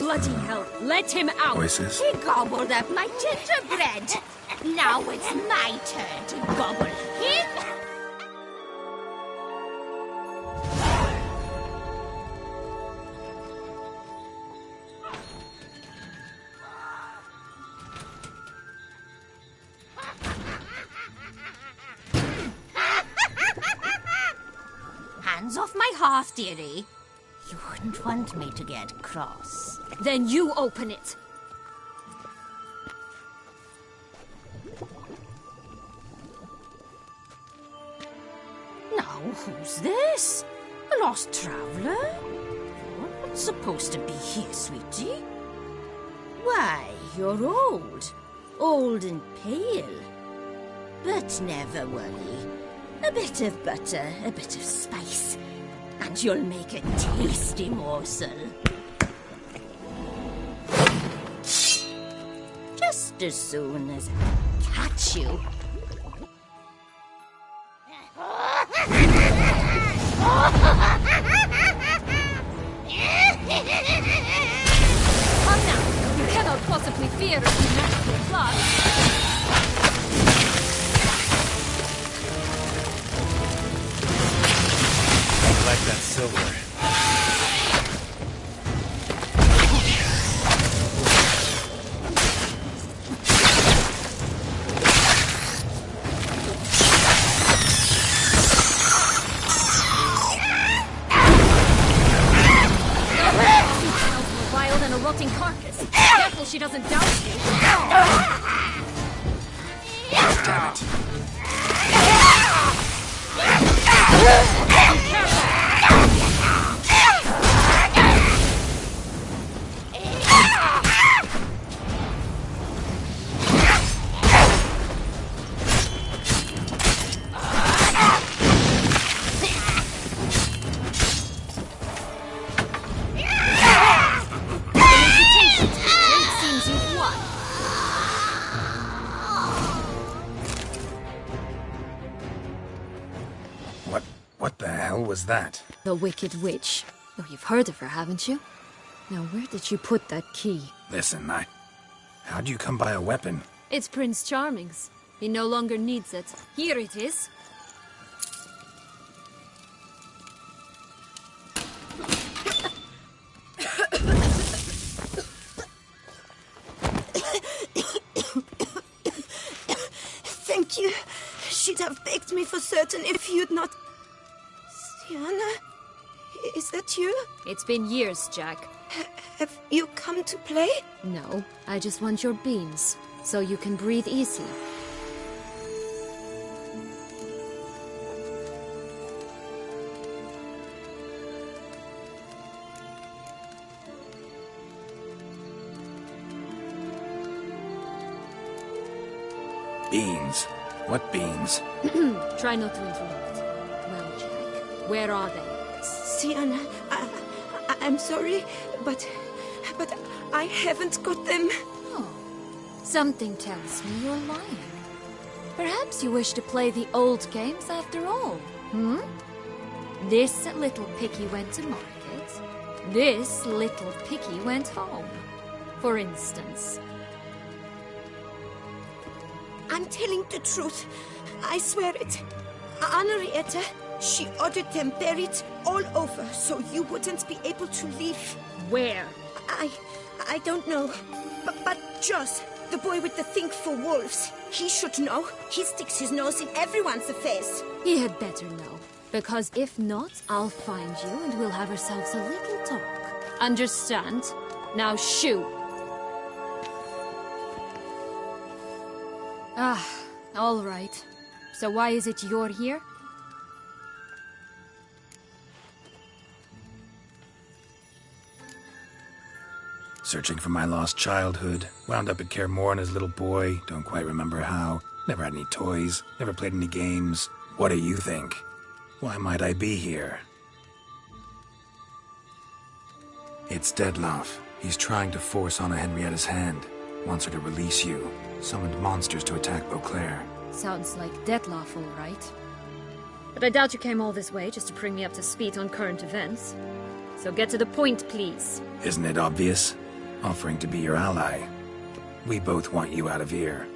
Bloody hell, let him out! Voices? He gobbled up my gingerbread. Now it's my turn to gobble him. Hands off my hearth, dearie. You wouldn't want me to get cross. Then you open it. Now, who's this? A lost traveler? You're not supposed to be here, sweetie. Why, you're old. Old and pale. But never worry. A bit of butter, a bit of spice, and you'll make a tasty morsel. Just as soon as I catch you. Come now, you cannot possibly fear if you match your blood. I like that silver. Wild and a rotting carcass. Careful she doesn't douse you. Damn it. What the hell was that? The Wicked Witch. Oh, you've heard of her, haven't you? Now, where did you put that key? Listen, how'd you come by a weapon? It's Prince Charming's. He no longer needs it. Here it is. Thank you. She'd have begged me for certain if you'd not... Sienna? Is that you? It's been years, Jack. Have you come to play? No, I just want your beans, so you can breathe easy. Beans? What beans? Try not to interrupt. Well, Jack, where are they? Sienna, I'm sorry, but I haven't got them. Oh, something tells me you're lying. Perhaps you wish to play the old games after all, hmm? This little picky went to market. This little picky went home, for instance. I'm telling the truth. I swear it. Henrietta, she ordered them buried all over so you wouldn't be able to leave. Where? I don't know. But Joss, the boy with the thing for wolves, he should know. He sticks his nose in everyone's affairs. He had better know. Because if not, I'll find you and we'll have ourselves a little talk. Understand? Now shoo! Ah, all right. So why is it you're here? Searching for my lost childhood. Wound up at Kaer Morhen as a little boy. Don't quite remember how. Never had any toys. Never played any games. What do you think? Why might I be here? It's Dettlaff. He's trying to force Anna Henrietta's hand. Wants her to release you. Summoned monsters to attack Beauclair. Sounds like Dettlaff, all right. But I doubt you came all this way just to bring me up to speed on current events. So get to the point, please. Isn't it obvious? offering to be your ally. We both want you out of here.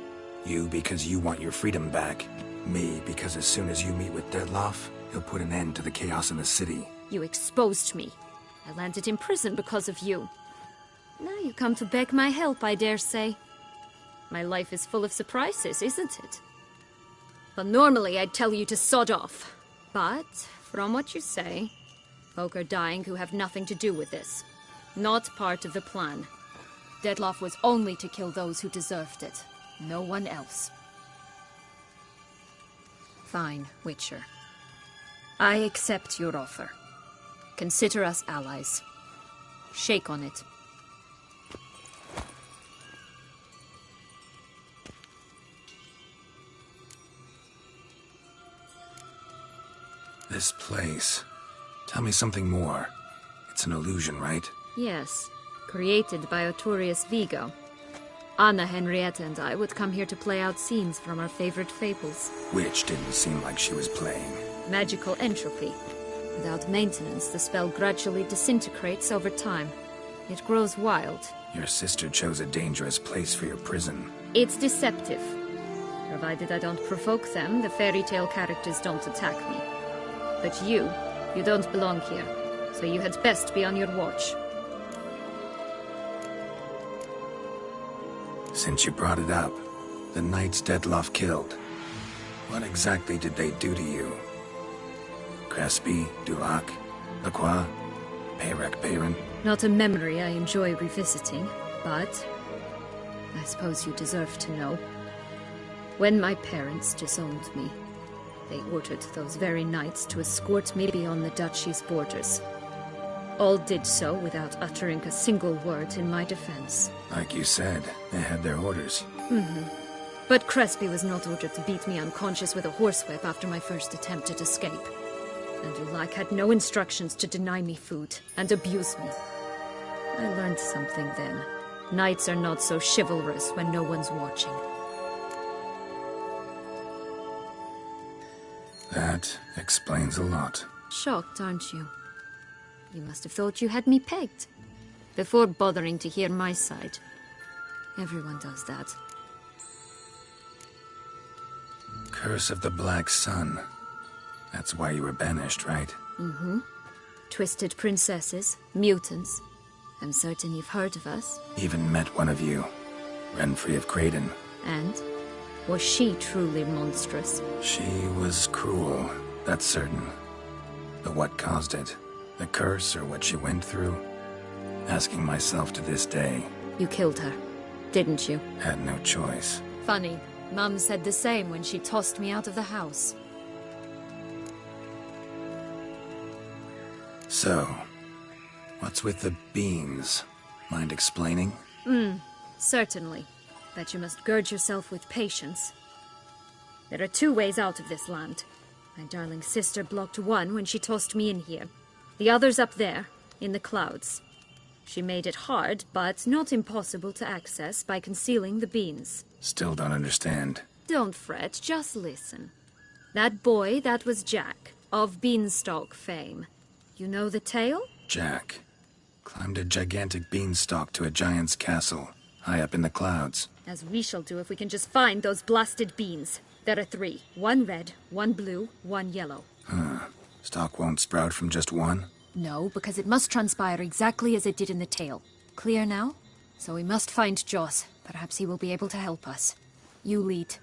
You because you want your freedom back. Me because as soon as you meet with Dettlaff, he'll put an end to the chaos in the city. You exposed me. I landed in prison because of you. Now you come to beg my help, I dare say. My life is full of surprises, isn't it? Well, normally I'd tell you to sod off. But, from what you say, folk are dying who have nothing to do with this. Not part of the plan. Dettlaff was only to kill those who deserved it. No one else. Fine, Witcher. I accept your offer. Consider us allies. Shake on it. This place. Tell me something more. It's an illusion, right? Yes, created by Arturius Vigo. Anna, Henrietta, and I would come here to play out scenes from our favorite fables. Which didn't seem like she was playing. Magical entropy. Without maintenance, the spell gradually disintegrates over time. It grows wild. Your sister chose a dangerous place for your prison. It's deceptive. Provided I don't provoke them, the fairy tale characters don't attack me. But you don't belong here, so you had best be on your watch. Since you brought it up, the knights Dettlaff killed. What exactly did they do to you? Crespi, Dulac, Lacroix, Peyrac Peyran? Not a memory I enjoy revisiting, but I suppose you deserve to know. When my parents disowned me, they ordered those very knights to escort me beyond the duchy's borders. All did so without uttering a single word in my defense. Like you said, they had their orders. But Crespi was not ordered to beat me unconscious with a horsewhip after my first attempt at escape. And Dulac had no instructions to deny me food and abuse me. I learned something then. Knights are not so chivalrous when no one's watching. That explains a lot. Shocked, aren't you? You must have thought you had me pegged. Before bothering to hear my side. Everyone does that. Curse of the Black Sun. That's why you were banished, right? Twisted princesses, mutants. I'm certain you've heard of us. Even met one of you. Renfrey of Craden. And? Was she truly monstrous? She was cruel, that's certain. But what caused it? The curse or what she went through? Asking myself to this day. You killed her, didn't you? Had no choice. Funny. Mum said the same when she tossed me out of the house. So, what's with the beans? Mind explaining? Certainly. But you must gird yourself with patience. There are 2 ways out of this land. My darling sister blocked one when she tossed me in here. The other's up there, in the clouds. She made it hard, but not impossible to access by concealing the beans. Still don't understand. Don't fret, just listen. That boy, that was Jack, of Beanstalk fame. You know the tale? Jack climbed a gigantic beanstalk to a giant's castle, high up in the clouds. As we shall do if we can just find those blasted beans. There are 3. 1 red, 1 blue, 1 yellow. Stalk won't sprout from just one? No, because it must transpire exactly as it did in the tale. Clear now? So we must find Joss. Perhaps he will be able to help us. You lead.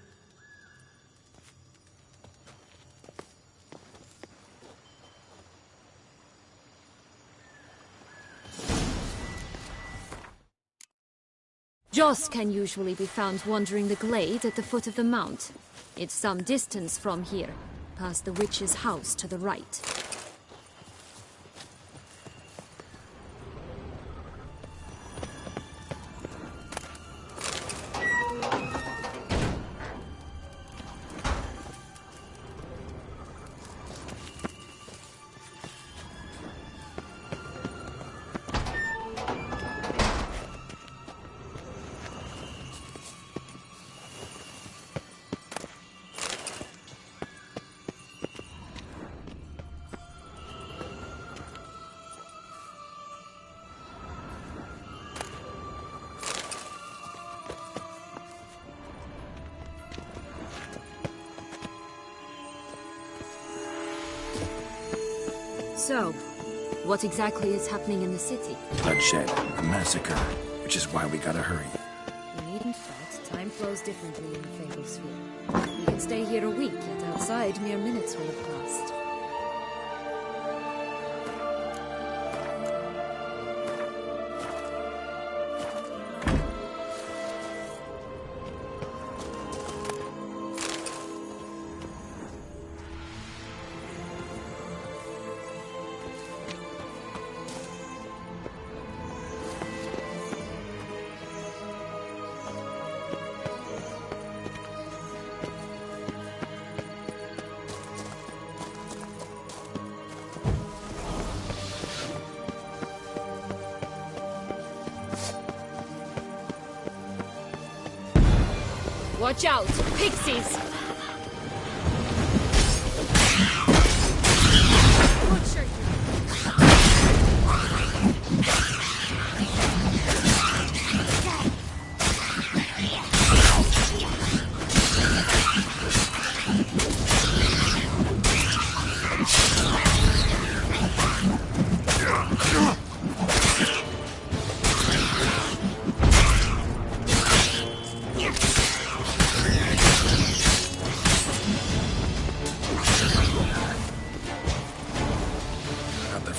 Joss can usually be found wandering the glade at the foot of the mount. It's some distance from here, past the witch's house to the right. So, what exactly is happening in the city? Bloodshed, a massacre, which is why we gotta hurry. You needn't fret. Time flows differently in the Fable Sphere. We can stay here a week, yet outside mere minutes will have passed. Watch out! Pixies!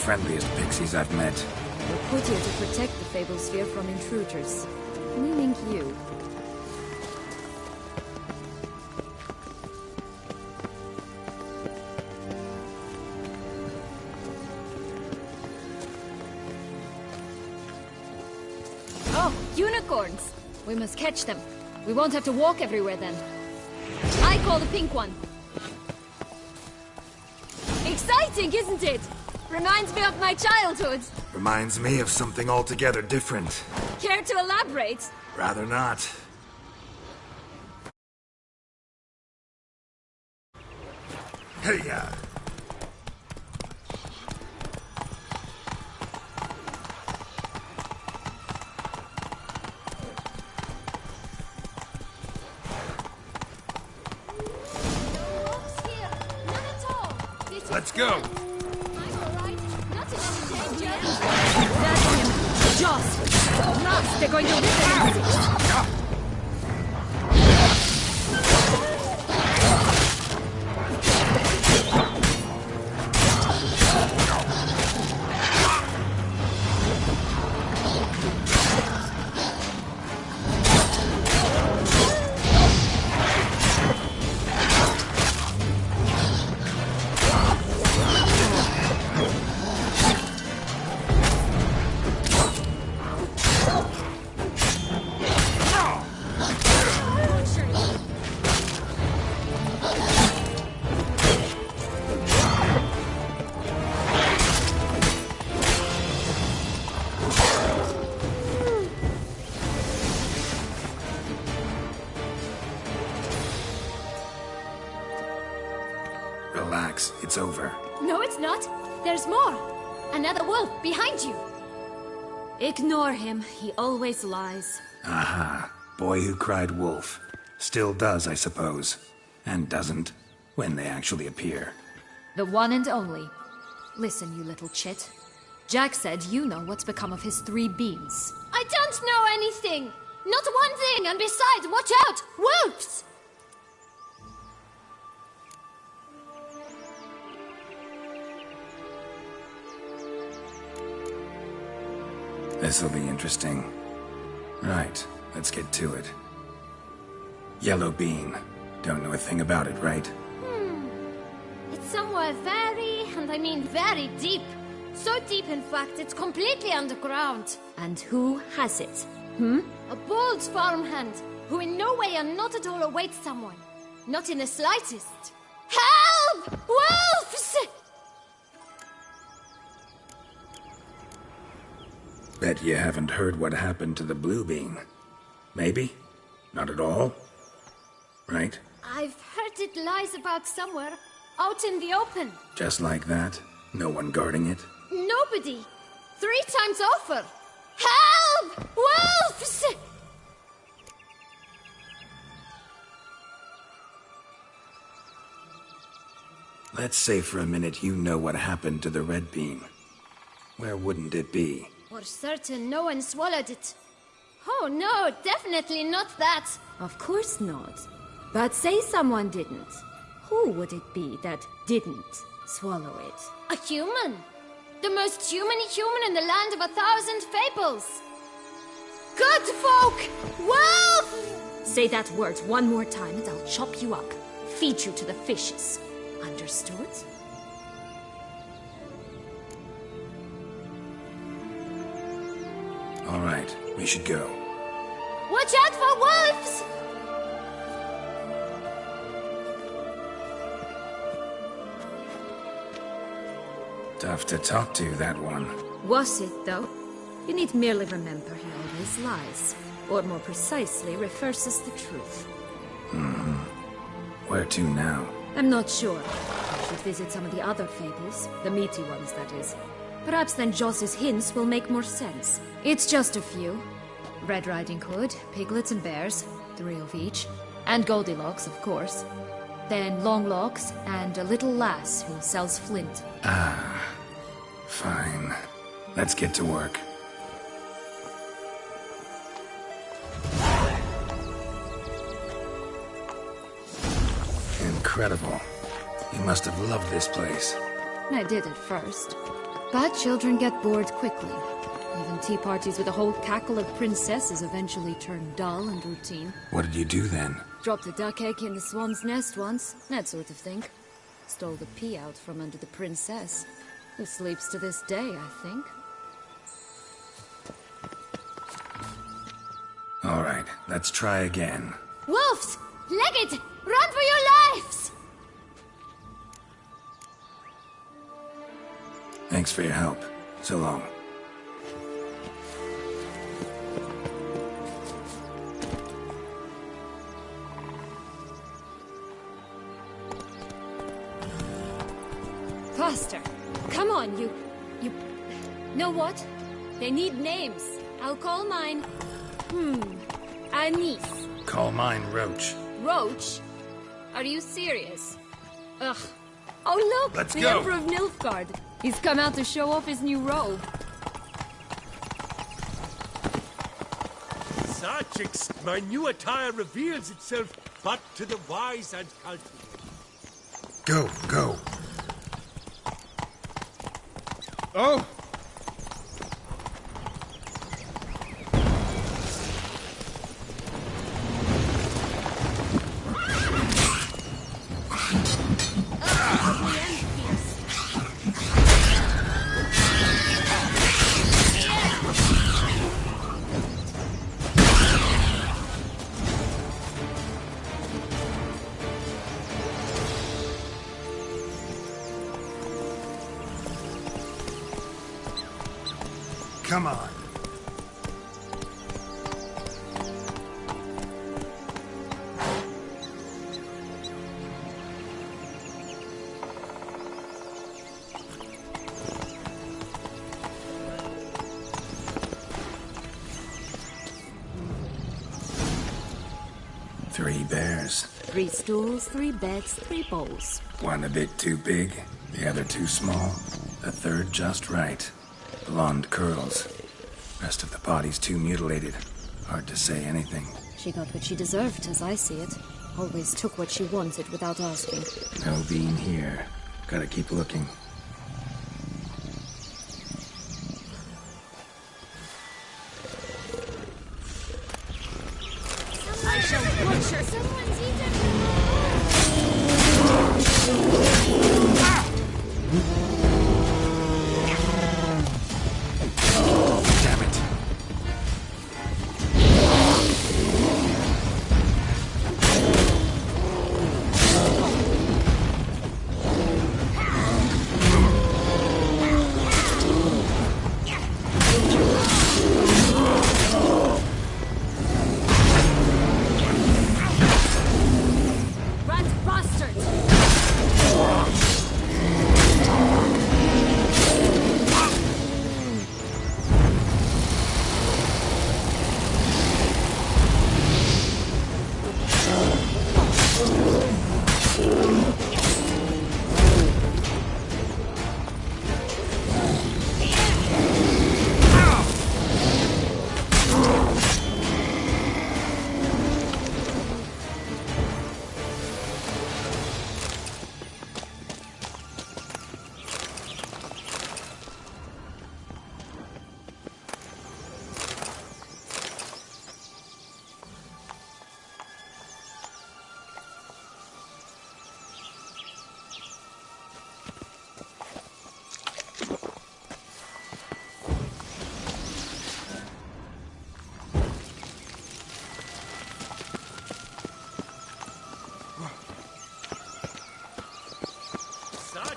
Friendliest pixies I've met. We're put here to protect the Fable Sphere from intruders. Meaning you. Oh, unicorns! We must catch them. We won't have to walk everywhere then. I call the pink one. Exciting, isn't it? Reminds me of my childhood. Reminds me of something altogether different. Care to elaborate? Rather not. Hey-ya! Let's go! That's him! Jaws! Nuts! They're going to rip it! Relax, it's over. No, it's not. There's more. Another wolf behind you. Ignore him. He always lies. Aha. Boy who cried wolf. Still does, I suppose. And doesn't, when they actually appear. The one and only. Listen, you little chit. Jack said you know what's become of his 3 beans. I don't know anything! Not one thing, and besides, watch out! Wolves! This'll be interesting. Right, let's get to it. Yellow bean. Don't know a thing about it, right? It's somewhere very, and I mean very deep. So deep, in fact, it's completely underground. And who has it? A bold farmhand, who in no way and not at all awaits someone. Not in the slightest. Help! Wolves! Bet you haven't heard what happened to the blue bean. Maybe? Not at all? Right? I've heard it lies about somewhere, out in the open. Just like that? No one guarding it? Nobody. 3 times over. Help! Wolves! Let's say for a minute you know what happened to the red bean. Where wouldn't it be? For certain, no one swallowed it. Oh no, definitely not that. Of course not. But say someone didn't. Who would it be that didn't swallow it? A human. The most human-y human in the land of 1,000 fables. Good folk! Wolf! Say that word one more time and I'll chop you up. Feed you to the fishes. Understood? All right, we should go. Watch out for wolves! Tough to talk to, that one. Was it, though? You need merely remember he always lies. Or more precisely, reverses the truth. Where to now? I'm not sure. I should visit some of the other fables. The meaty ones, that is. Perhaps then Joss's hints will make more sense. It's just a few. Red Riding Hood, piglets and bears, 3 of each. And Goldilocks, of course. Then Longlocks, and a little lass who sells flint. Fine. Let's get to work. Incredible. You must have loved this place. I did at first. But children get bored quickly. Even tea parties with a whole cackle of princesses eventually turn dull and routine. What did you do then? Dropped a duck egg in the swan's nest once, that sort of thing. Stole the pea out from under the princess, who sleeps to this day, I think. All right, let's try again. Wolves! Legged! Run for your lives! Thanks for your help. So long. Faster! Come on, you... Know what? They need names. I'll call mine... Anise. Call mine Roach. Roach? Are you serious? Ugh. Oh look! Let's the go. Emperor of Nilfgaard. He's come out to show off his new robe. Sarchix, my new attire reveals itself but to the wise and cultivated. Go, go. Oh! Come on. Three bears. 3 stools, 3 beds, 3 bowls. One a bit too big, the other too small, the third just right. Blonde curls. Rest of the body's too mutilated. Hard to say anything. She got what she deserved, as I see it. Always took what she wanted without asking. No bean here. Gotta keep looking. I shall butcher someone's eaten. Damn it.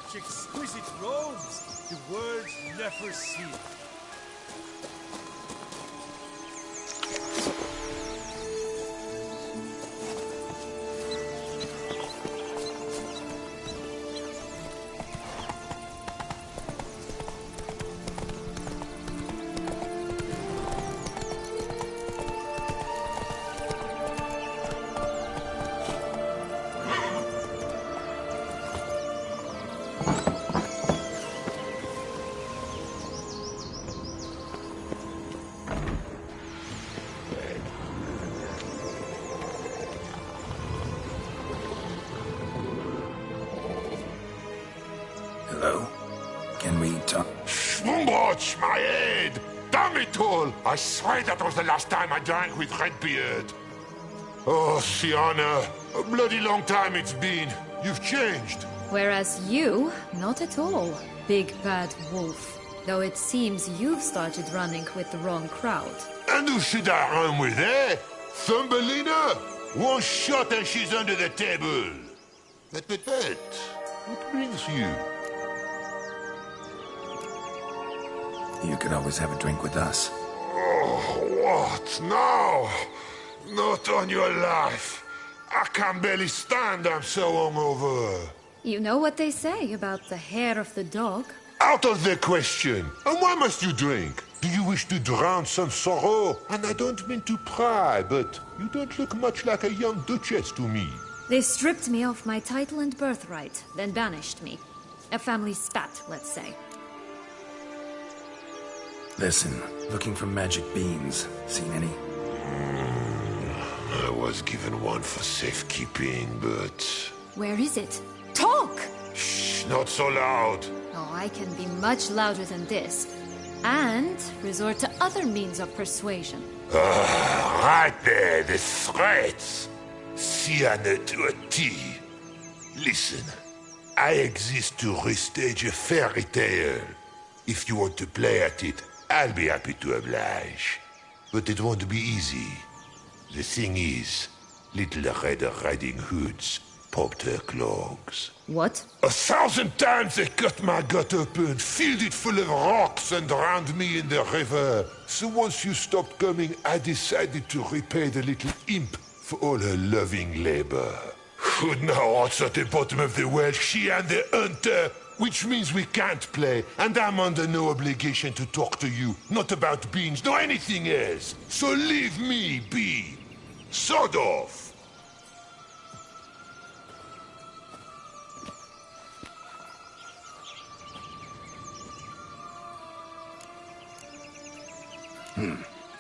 such exquisite robes, the world's never seen. Hello? Can we talk? Schwumbroch, my head! Damn it all! I swear that was the last time I drank with Redbeard. Oh, Sienna, a bloody long time it's been. You've changed. Whereas you, not at all, big bad wolf. Though it seems you've started running with the wrong crowd. And who should I run with, eh? Thumbelina? One shot and she's under the table. But, what brings you? You could always have a drink with us. Oh, what now? Not on your life. I can barely stand, I'm so hungover. You know what they say about the hair of the dog? Out of the question. And why must you drink? Do you wish to drown some sorrow? And I don't mean to pry, but you don't look much like a young duchess to me. They stripped me of my title and birthright, then banished me. A family spat, let's say. Listen, looking for magic beans. Seen any? I was given one for safekeeping, but... Where is it? Talk! Shh, not so loud. Oh, I can be much louder than this. And resort to other means of persuasion. Right there, the threats. Sienna to a T. Listen, I exist to restage a fairy tale. If you want to play at it, I'll be happy to oblige. But it won't be easy. The thing is, Little Red Riding Hoods popped her clogs. What? 1,000 times they cut my gut open, filled it full of rocks and drowned me in the river. So once you stopped coming, I decided to repay the little imp for all her loving labor. Who now rots at the bottom of the well, she and the hunter, which means we can't play, and I'm under no obligation to talk to you, not about beans, nor anything else. So leave me be. Sod off.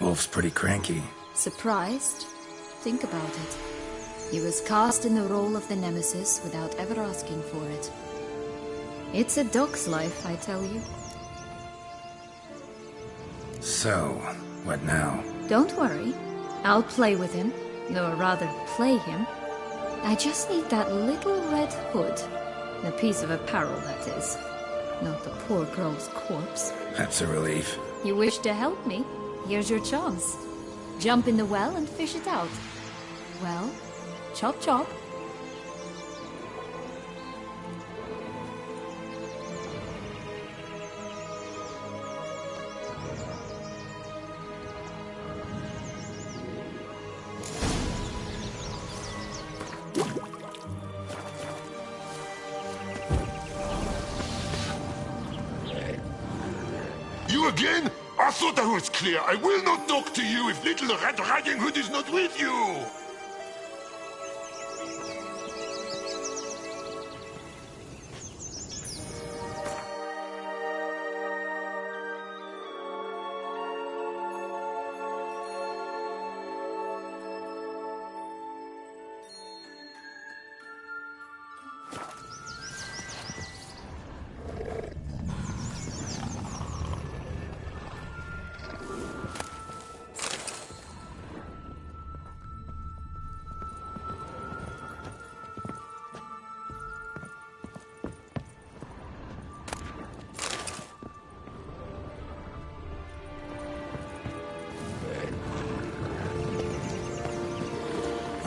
Wolf's pretty cranky. Surprised? Think about it. He was cast in the role of the Nemesis without ever asking for it. It's a dog's life, I tell you. So, what now? Don't worry. I'll play with him. Or rather, play him. I just need that little red hood. A piece of apparel, that is. Not the poor girl's corpse. That's a relief. You wish to help me? Here's your chance. Jump in the well and fish it out. Well, chop chop. You again? I thought I was clear. I will not talk to you if Little Red Riding Hood is not with you!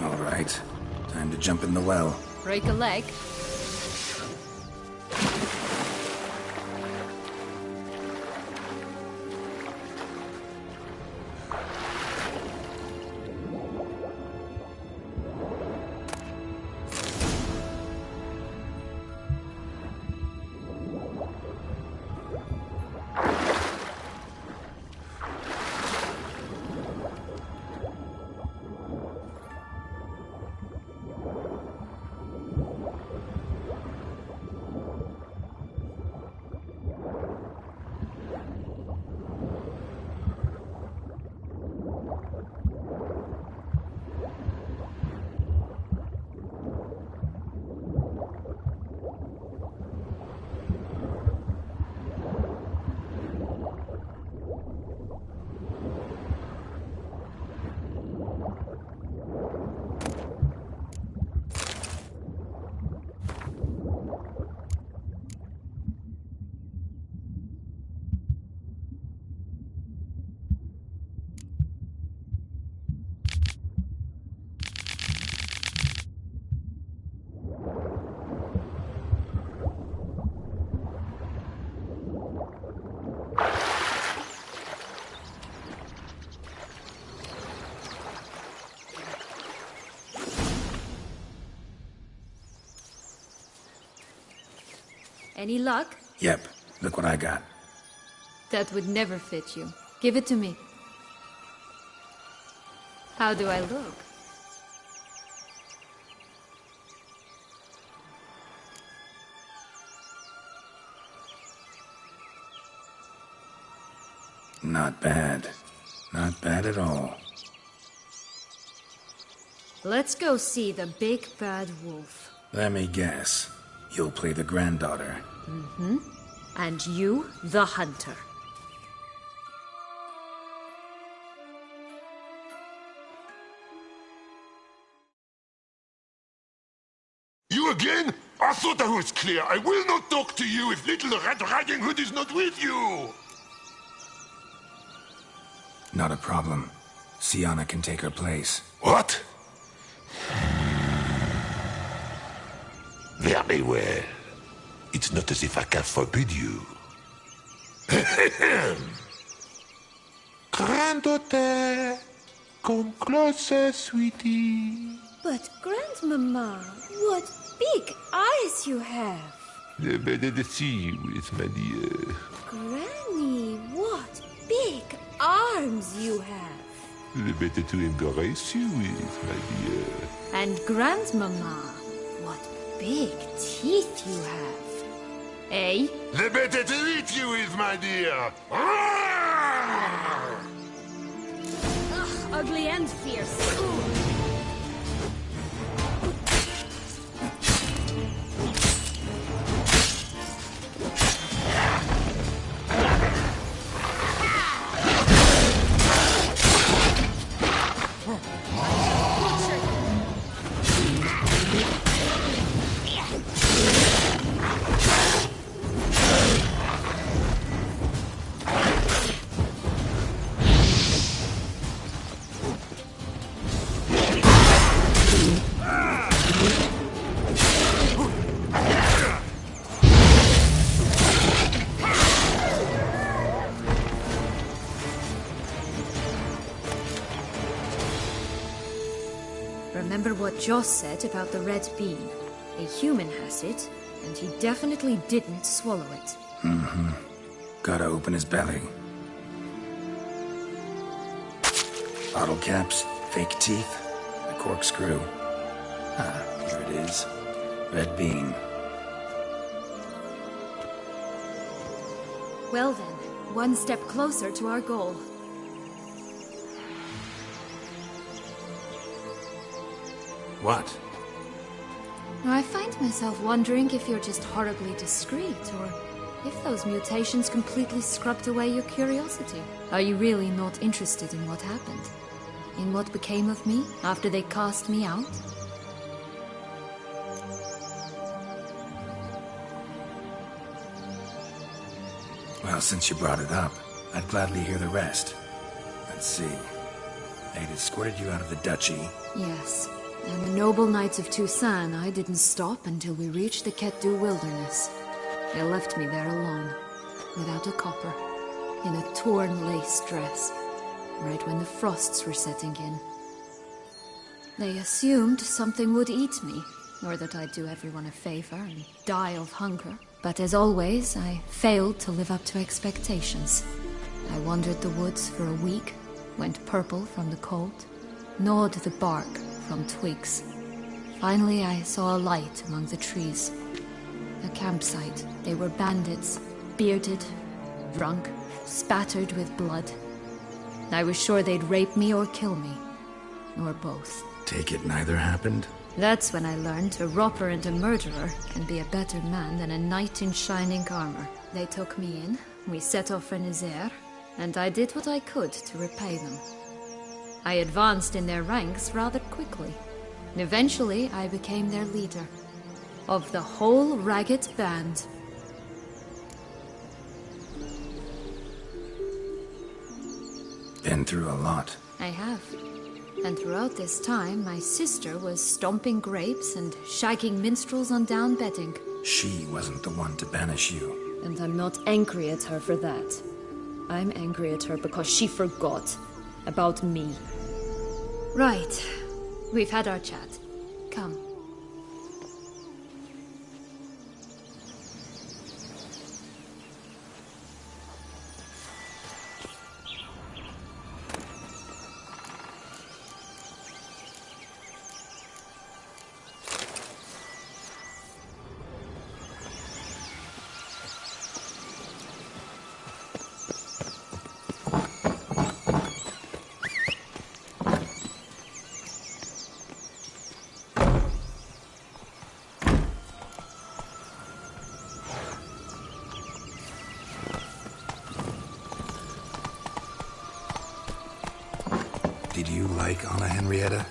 All right. Time to jump in the well. Break a leg. Any luck? Yep, look what I got. That would never fit you. Give it to me. How do I look? Not bad. Not bad at all. Let's go see the big bad wolf. Let me guess. You'll play the granddaughter. Mm-hmm. And you, the hunter. You again? I thought I was clear. I will not talk to you if little Red Riding Hood is not with you. Not a problem. Sienna can take her place. What? Very well. It's not as if I can forbid you. Granddaughter, come closer, sweetie. But, Grandmama, what big eyes you have. The better to see you with, my dear. Granny, what big arms you have. The better to embrace you with, my dear. And Grandmama, what big teeth you have. Eh? The better to eat you with, my dear. Ugh, ugly and fierce. Ooh. Remember what Joss said about the red bean. A human has it, and he definitely didn't swallow it. Mm-hmm. Gotta open his belly. Bottle caps, fake teeth, a corkscrew. Ah, here it is. Red bean. Well then, one step closer to our goal. What? I find myself wondering if you're just horribly discreet, or if those mutations completely scrubbed away your curiosity. Are you really not interested in what happened? In what became of me after they cast me out? Well, since you brought it up, I'd gladly hear the rest. Let's see. They'd escorted you out of the duchy. Yes. And the noble knights of Toussaint, I didn't stop until we reached the Ketdu wilderness. They left me there alone, without a copper, in a torn lace dress, right when the frosts were setting in. They assumed something would eat me, or that I'd do everyone a favor and die of hunger. But as always, I failed to live up to expectations. I wandered the woods for a week, went purple from the cold, gnawed the bark from twigs. Finally, I saw a light among the trees. A campsite. They were bandits, bearded, drunk, spattered with blood. I was sure they'd rape me or kill me, or both. Take it neither happened? That's when I learned a robber and a murderer can be a better man than a knight in shining armor. They took me in, we set off for Nazaire, and I did what I could to repay them. I advanced in their ranks rather quickly. And eventually, I became their leader. Of the whole ragged band. Been through a lot. I have. And throughout this time, my sister was stomping grapes and shagging minstrels on down bedding. She wasn't the one to banish you. And I'm not angry at her for that. I'm angry at her because she forgot about me. Right. We've had our chat. Come. like Anna Henrietta?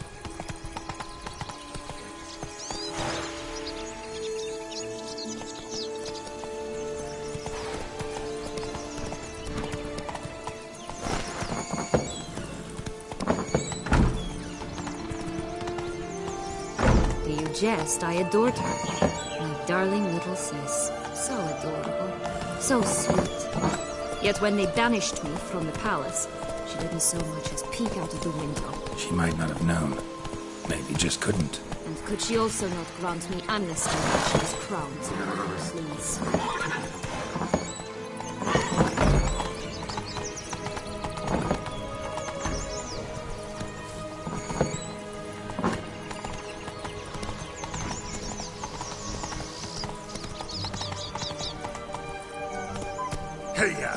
Do you jest? I adored her. My darling little sis. So adorable. So sweet. Yet when they banished me from the palace, she didn't so much as peek out of the window. She might not have known. Maybe just couldn't. And could she also not grant me amnesty when she was crowned? Please. Hey-ya!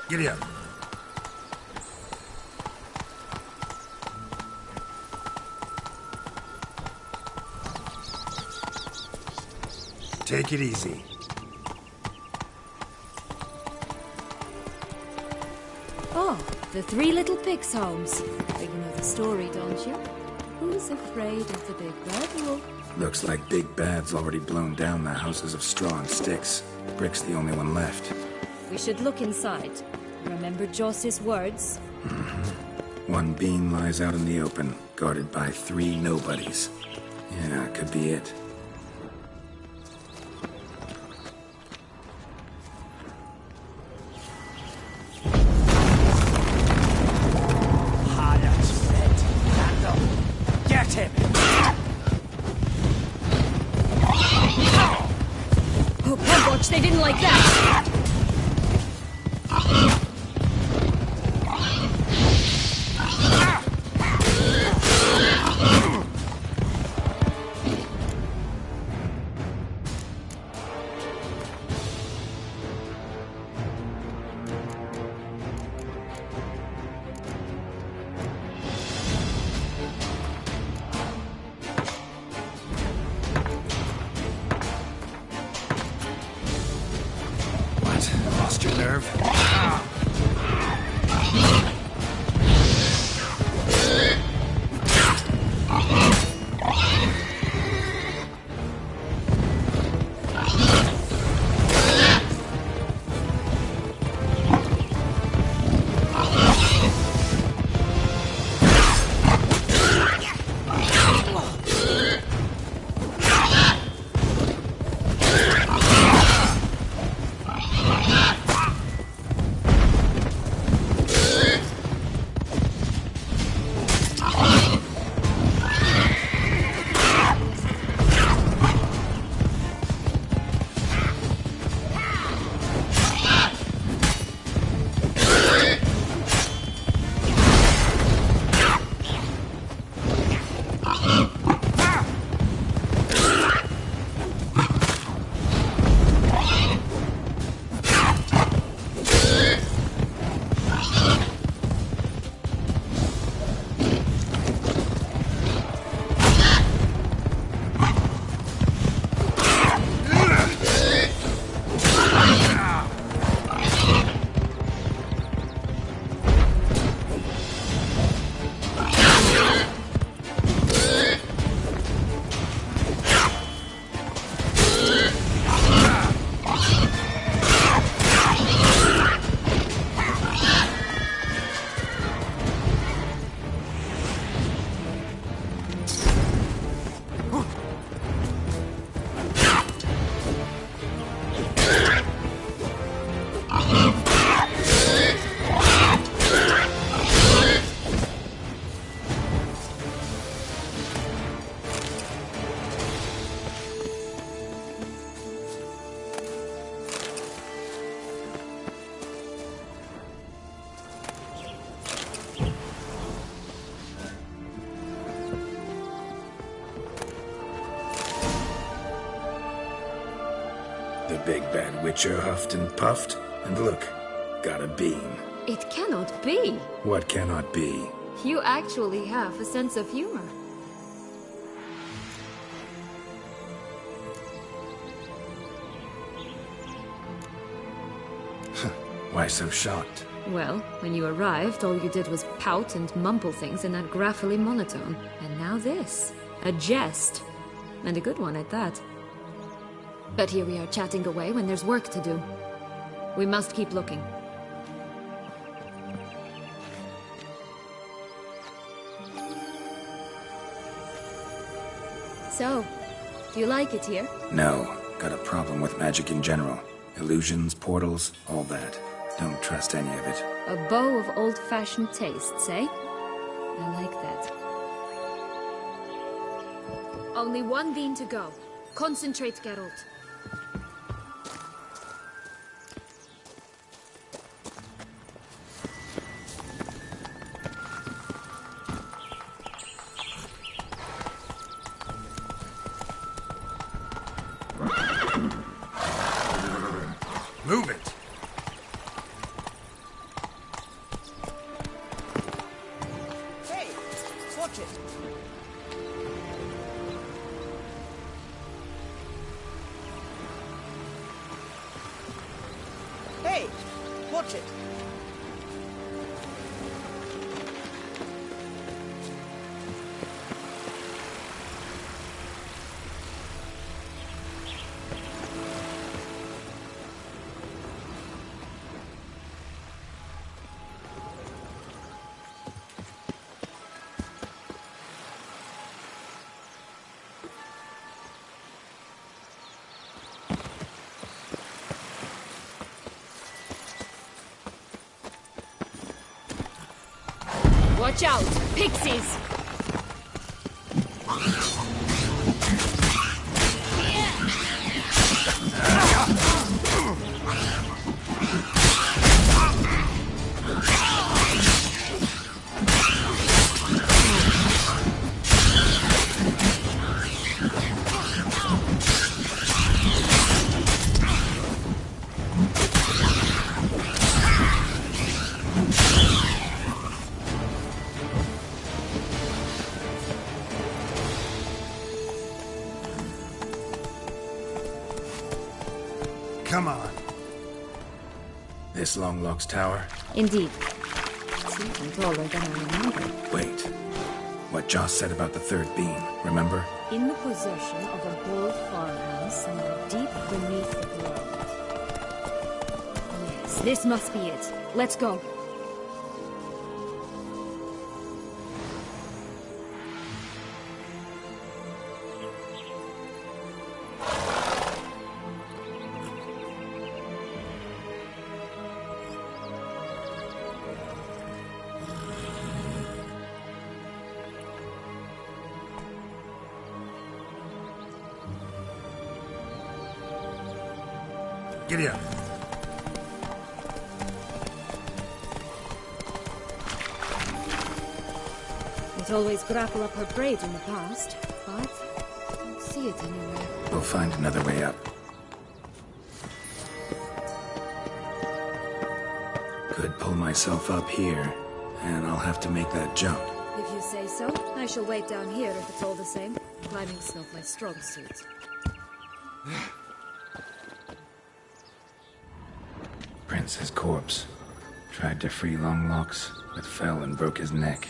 Giddy up. Take it easy. Oh, the Three Little Pigs' homes. You know the story, don't you? Who's afraid of the big bad wolf? Looks like Big Bad's already blown down the houses of straw and sticks. Brick's the only one left. We should look inside. Remember Joss's words? One beam lies out in the open, guarded by 3 nobodies. Yeah, could be it. Get him! Oh, Pembroch, they didn't like that! Lost your nerve? The big bad witcher huffed and puffed, and look, got a beam. It cannot be. What cannot be? You actually have a sense of humor. Why so shocked? Well, when you arrived, all you did was pout and mumble things in that graphically monotone. And now this. A jest. And a good one at that. But here we are chatting away when there's work to do. We must keep looking. So, do you like it here? No. Got a problem with magic in general. Illusions, portals, all that. Don't trust any of it. A bow of old-fashioned tastes, eh? I like that. Only one bean to go. Concentrate, Geralt. Move it! Hey, watch it. Hey, watch it. Watch out! Pixies! Come on. This Longlock's tower? Indeed. It's even taller than I remember. Wait. What Joss said about the third beam, remember? In the possession of a bold farmhouse somewhere deep beneath the ground. Yes, this must be it. Let's go. Giddy up. It always grapple up her braid in the past, but I don't see it anywhere. We'll find another way up. Could pull myself up here, and I'll have to make that jump. If you say so, I shall wait down here if it's all the same. Climbing's not my strong suit. Prince's corpse. Tried to free Longlocks, but fell and broke his neck.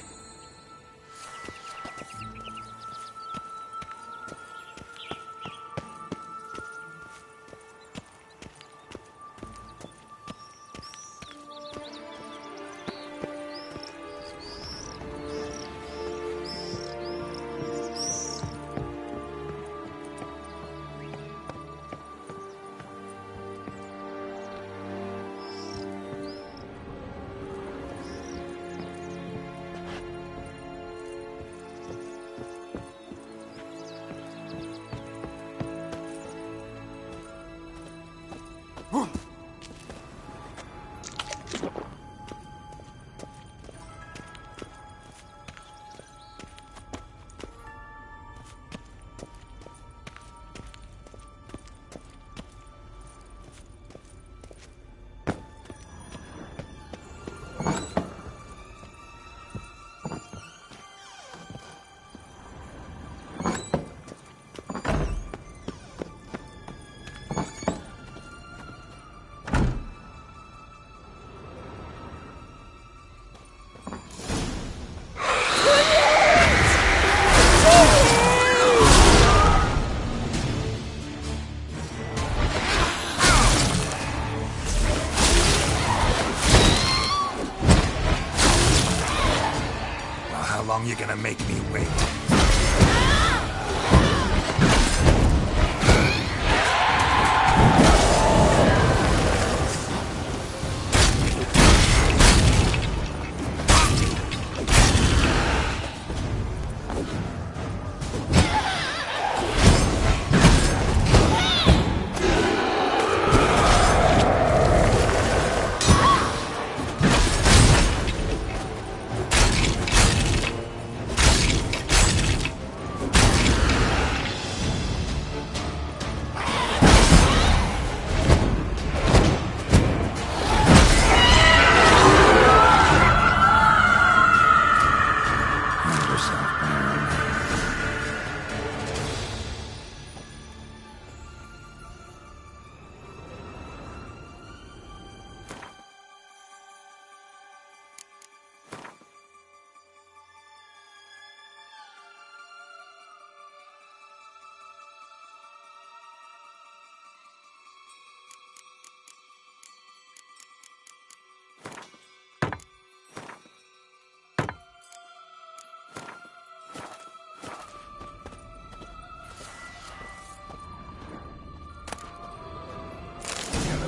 you're gonna make me wait.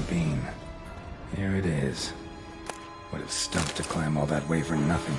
Bean. Here it is. Would have stumped to climb all that way for nothing.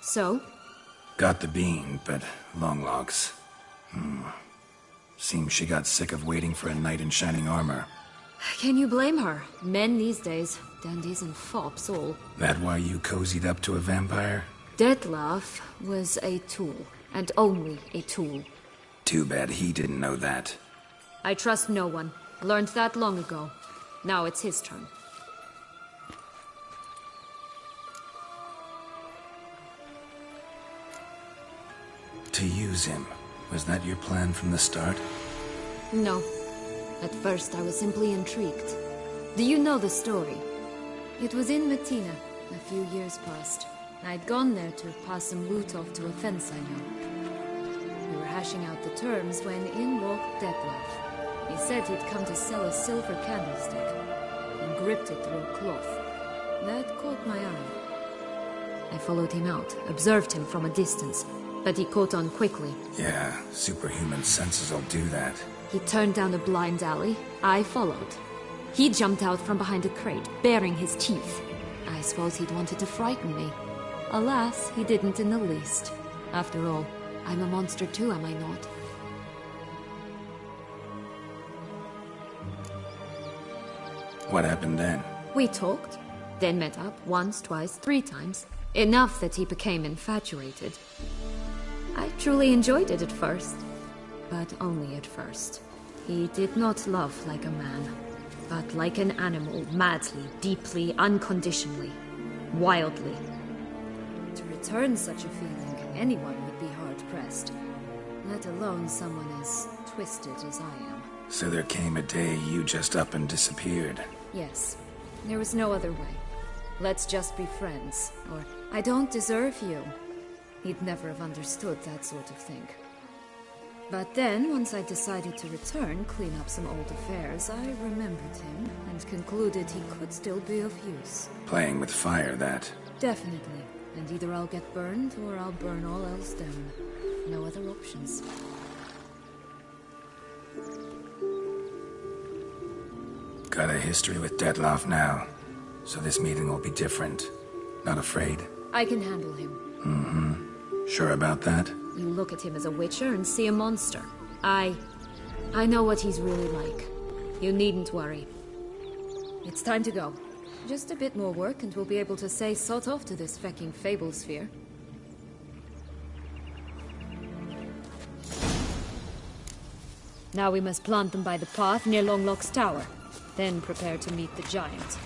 So? Got the bean, but long logs. Seems she got sick of waiting for a knight in shining armor. Can you blame her? Men these days, dandies and fops all. That why you cozied up to a vampire? Detlef was a tool, and only a tool. Too bad he didn't know that. I trust no one. Learned that long ago. Now it's his turn. To use him. Was that your plan from the start? No. At first I was simply intrigued. Do you know the story? It was in Matina, a few years past. I'd gone there to pass some loot off to a fence I know. We were hashing out the terms when in walked Detlef. He said he'd come to sell a silver candlestick, and gripped it through a cloth. That caught my eye. I followed him out, observed him from a distance, but he caught on quickly. Yeah, superhuman senses will do that. He turned down a blind alley. I followed. He jumped out from behind a crate, baring his teeth. I suppose he'd wanted to frighten me. Alas, he didn't in the least. After all, I'm a monster too, am I not? What happened then? We talked, then met up once, twice, 3 times. Enough that he became infatuated. I truly enjoyed it at first, but only at first. He did not love like a man, but like an animal, madly, deeply, unconditionally, wildly. To return such a feeling, anyone would be hard-pressed, let alone someone as twisted as I am. So there came a day you just up and disappeared. Yes, there was no other way. Let's just be friends, or I don't deserve you. He'd never have understood that sort of thing. But then, once I decided to return, clean up some old affairs, I remembered him and concluded he could still be of use. Playing with fire, that. Definitely. And either I'll get burned, or I'll burn all else down. No other options. Got a history with Detlef now, so this meeting will be different. Not afraid? I can handle him. Mm-hmm. Sure about that? You look at him as a witcher and see a monster. I know what he's really like. You needn't worry. It's time to go. Just a bit more work and we'll be able to say sod off to this fecking fable sphere. Now we must plant them by the path near Longlock's tower. Then prepare to meet the giant.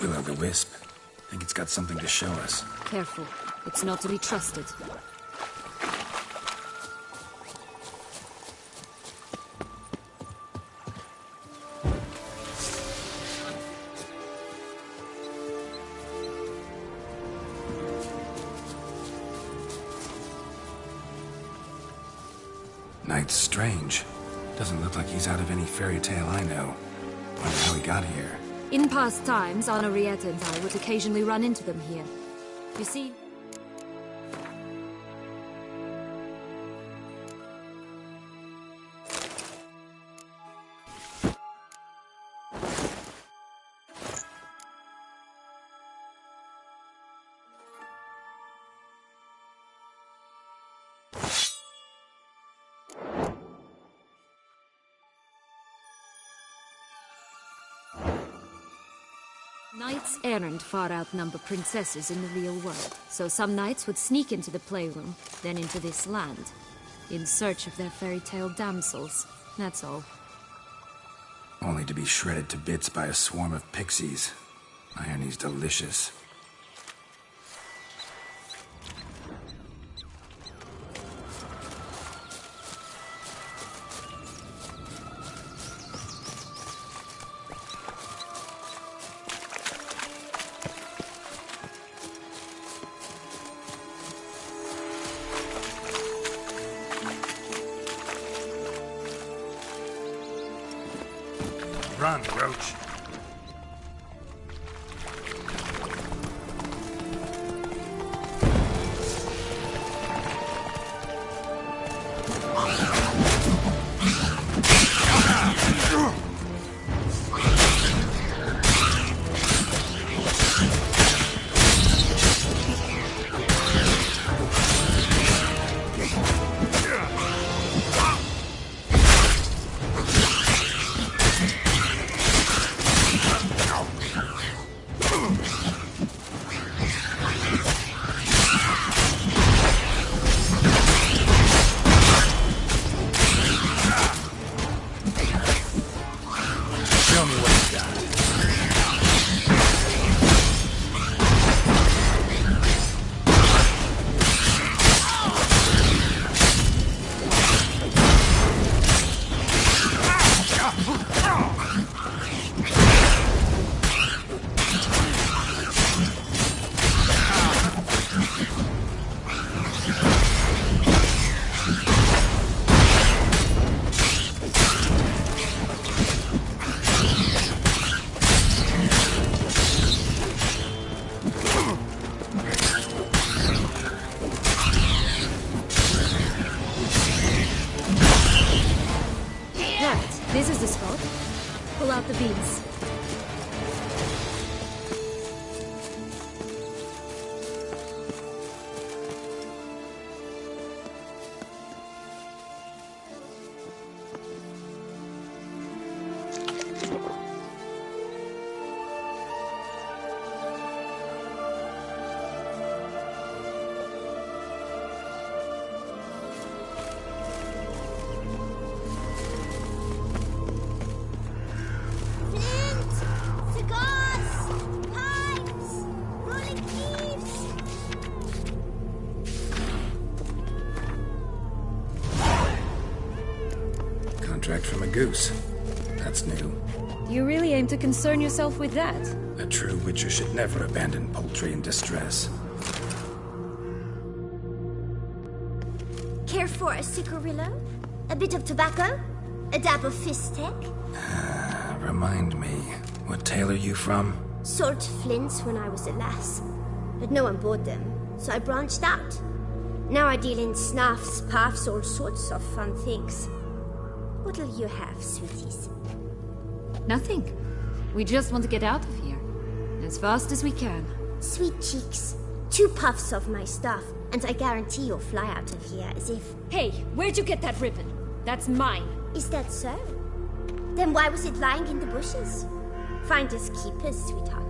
Will-o'-the-wisp. Think it's got something to show us. Careful. It's not to be trusted. Knight's strange. Doesn't look like he's out of any fairy tale I know. Wonder how he got here. In past times, Henrietta and I would occasionally run into them here. You see... Knights errant far outnumber princesses in the real world, so some knights would sneak into the playroom, then into this land, in search of their fairy tale damsels. That's all. Only to be shredded to bits by a swarm of pixies. Irony's delicious. Run, Roach. goose. That's new. You really aim to concern yourself with that? A true witcher should never abandon poultry in distress. Care for a cigarillo? A bit of tobacco? A dab of fistek? Remind me, what tale are you from? Sold flints when I was a lass. But no one bought them, so I branched out. Now I deal in snuffs, puffs, all sorts of fun things. What'll you have, sweeties? Nothing. We just want to get out of here. As fast as we can. Sweet cheeks. 2 puffs of my stuff, and I guarantee you'll fly out of here as if... Hey, where'd you get that ribbon? That's mine. Is that so? Then why was it lying in the bushes? Finders keepers, sweetheart.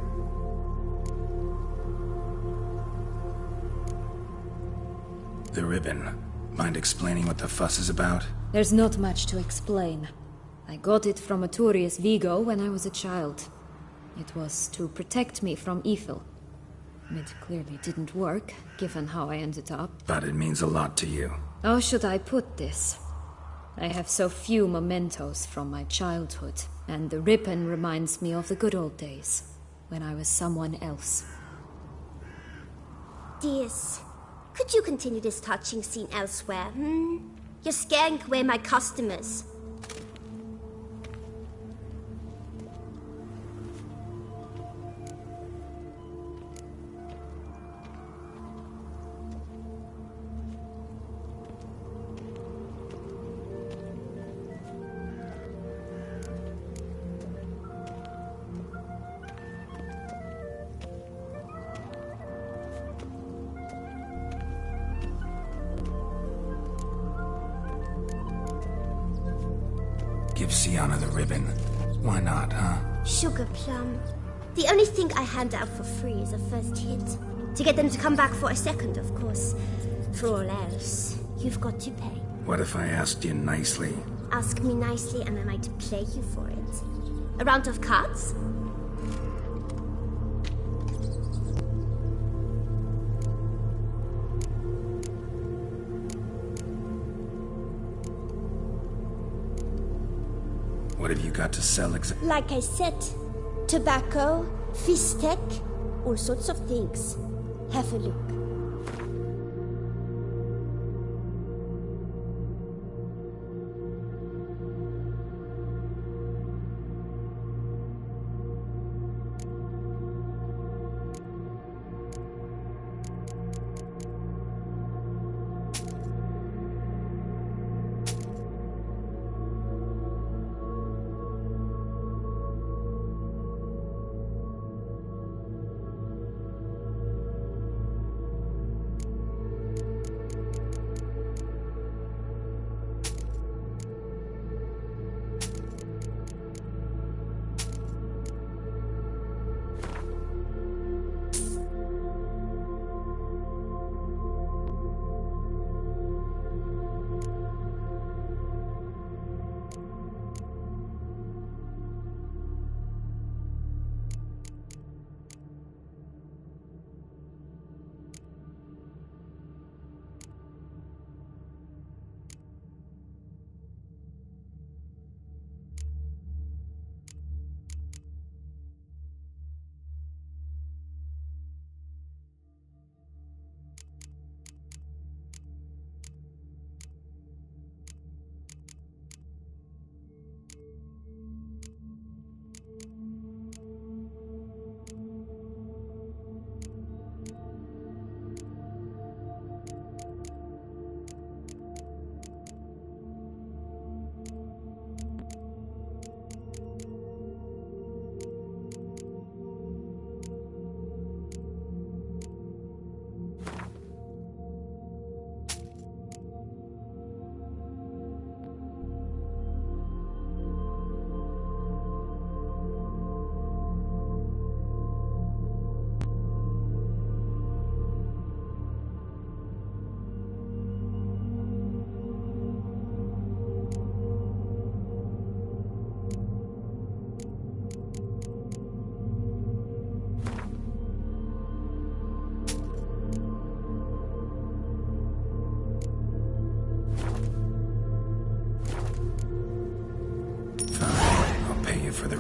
The ribbon. Mind explaining what the fuss is about? There's not much to explain. I got it from Aturius Vigo when I was a child. It was to protect me from evil. It clearly didn't work, given how I ended up. But it means a lot to you. How should I put this? I have so few mementos from my childhood, and the ribbon reminds me of the good old days, when I was someone else. Dears, could you continue this touching scene elsewhere, You're scaring away my customers. Give Sienna the ribbon. Why not, huh? Sugar plum. The only thing I hand out for free is a first hit. To get them to come back for a second, of course. For all else, you've got to pay. What if I asked you nicely? Ask me nicely and I might play you for it. A round of cards? What have you got to sell Like I said, tobacco, fistek, all sorts of things. Have a look.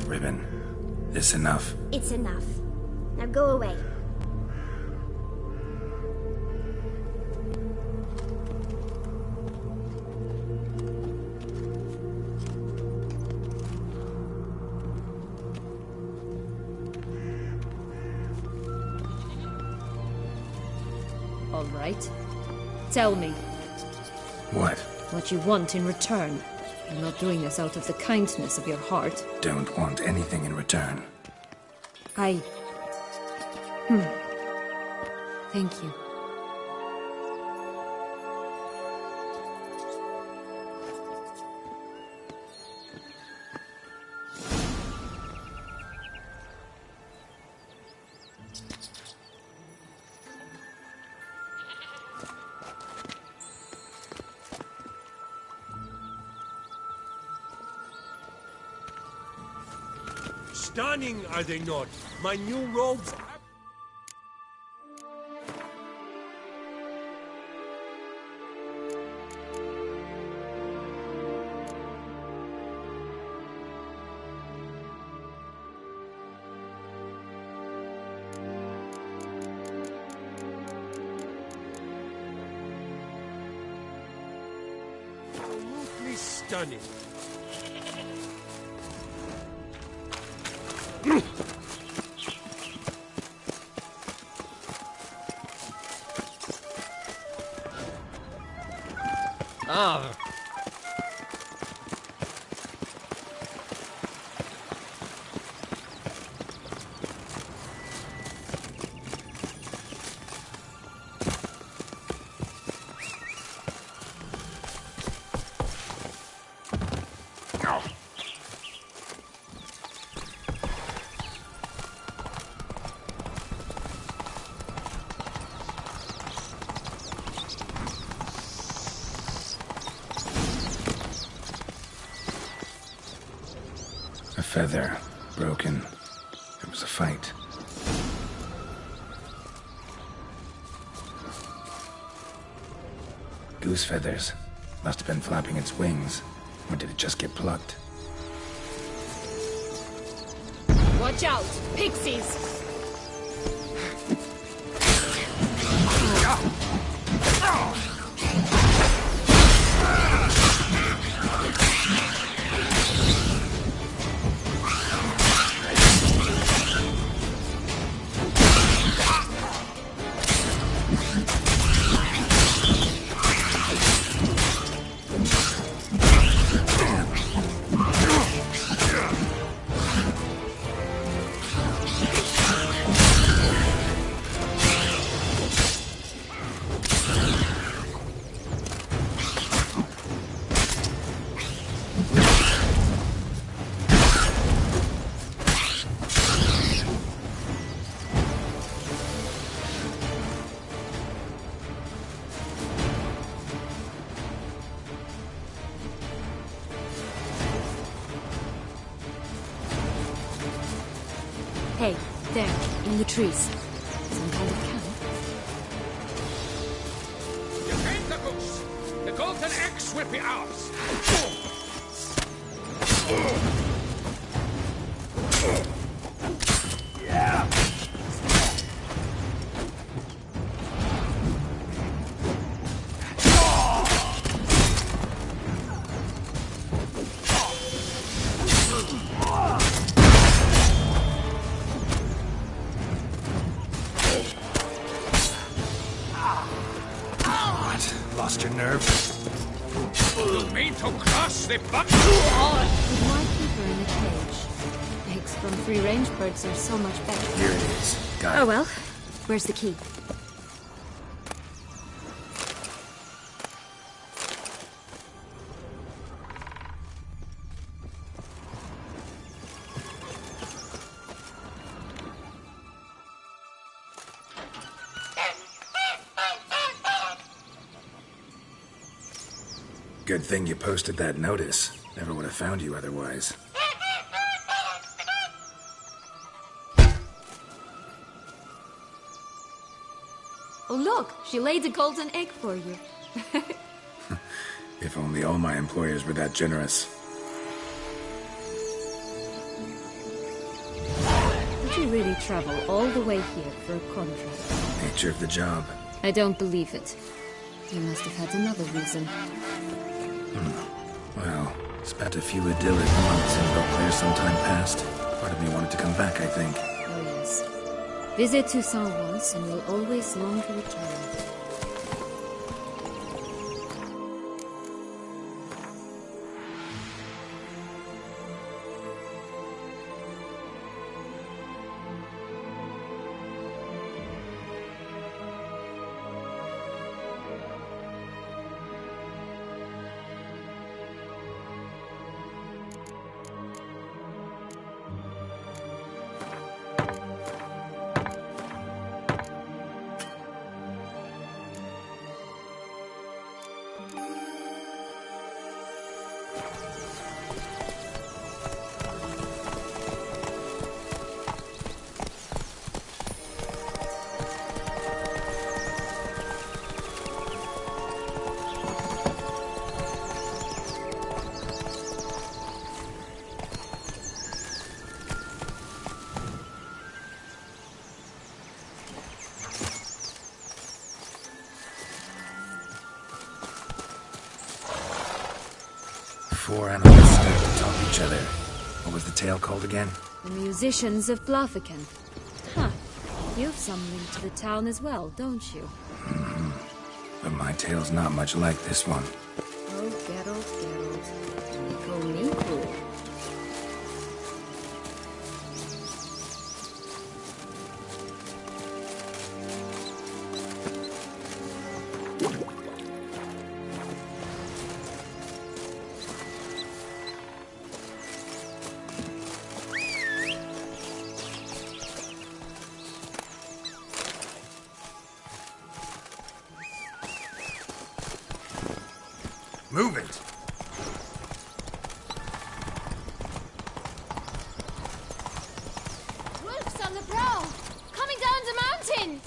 Ribbon. This enough? It's enough. Now go away. All right. Tell me What? what you want in return. You're not doing this out of the kindness of your heart. Don't want anything in return. Thank you. Stunning, are they not? My new robes... absolutely stunning. Ah. A feather. Broken. It was a fight. Goose feathers. Must have been flapping its wings. Or did it just get plucked? Watch out! Pixies! Hey, there, in the trees. Some kind of camp. Defend the goose! The golden axe will be ours! Lost your nerve? You mean to cross the butt? With my keeper in the cage. Eggs from free-range birds are so much better. Here it is. Got it. Oh well. Where's the key? Good thing you posted that notice. Never would have found you otherwise. Oh look, she laid a golden egg for you. If only all my employers were that generous. you really travel all the way here for a contract? Nature of the job. I don't believe it. You must have had another reason. Well, spent a few idyllic months in Beauclair some time past. Part of me wanted to come back, I think. Oh yes. Visit Toussaint once and you'll always long to return. Four animals stacked atop each other. What was the tale called again? The musicians of Blaviken. Huh. You've some link to the town as well, don't you? But my tale's not much like this one. Oh, Geralt, Geralt. You call me cool. Move it! Wolves on the prowl! Coming down the mountain!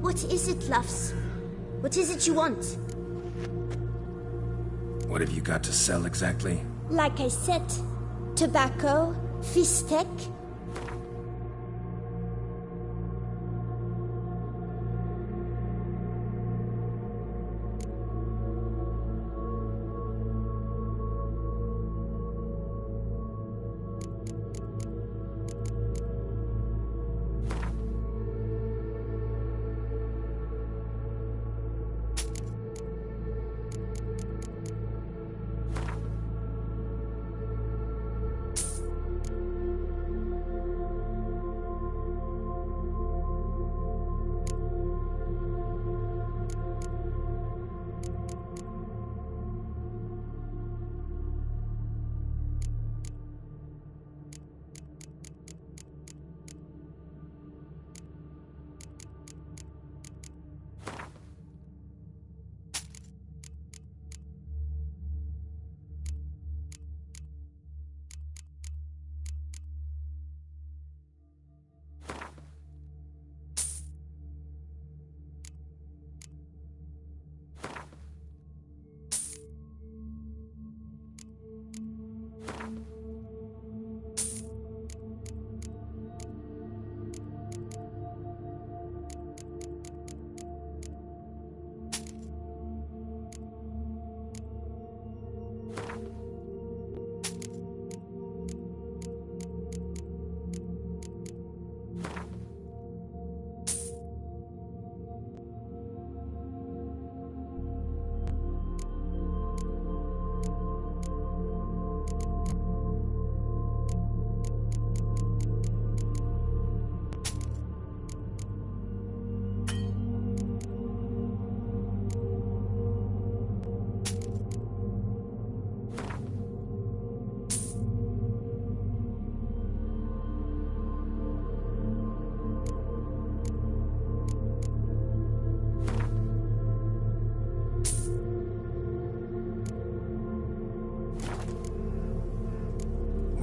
What is it, Luffs? What is it you want? What have you got to sell exactly? Like I said, tobacco, fistek.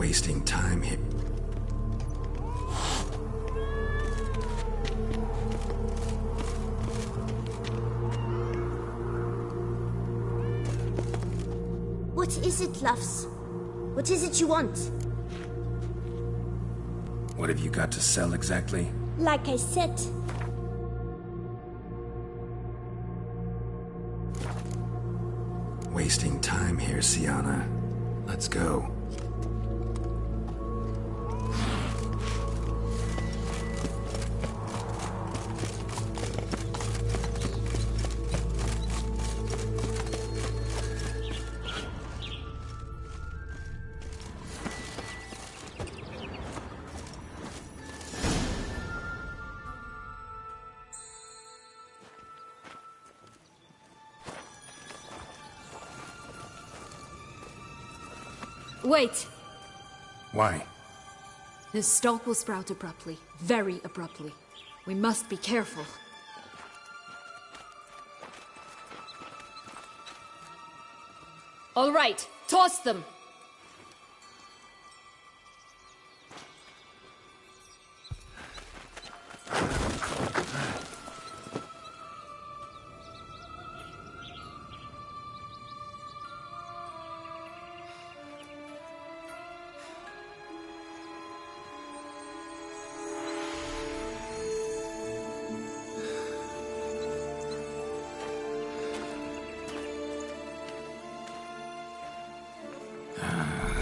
Wasting time here. What is it, loves? What is it you want? What have you got to sell exactly? Like I said, Wasting time here, Sienna. Let's go. Wait! Why? This stalk will sprout abruptly. Very abruptly. We must be careful. All right, toss them!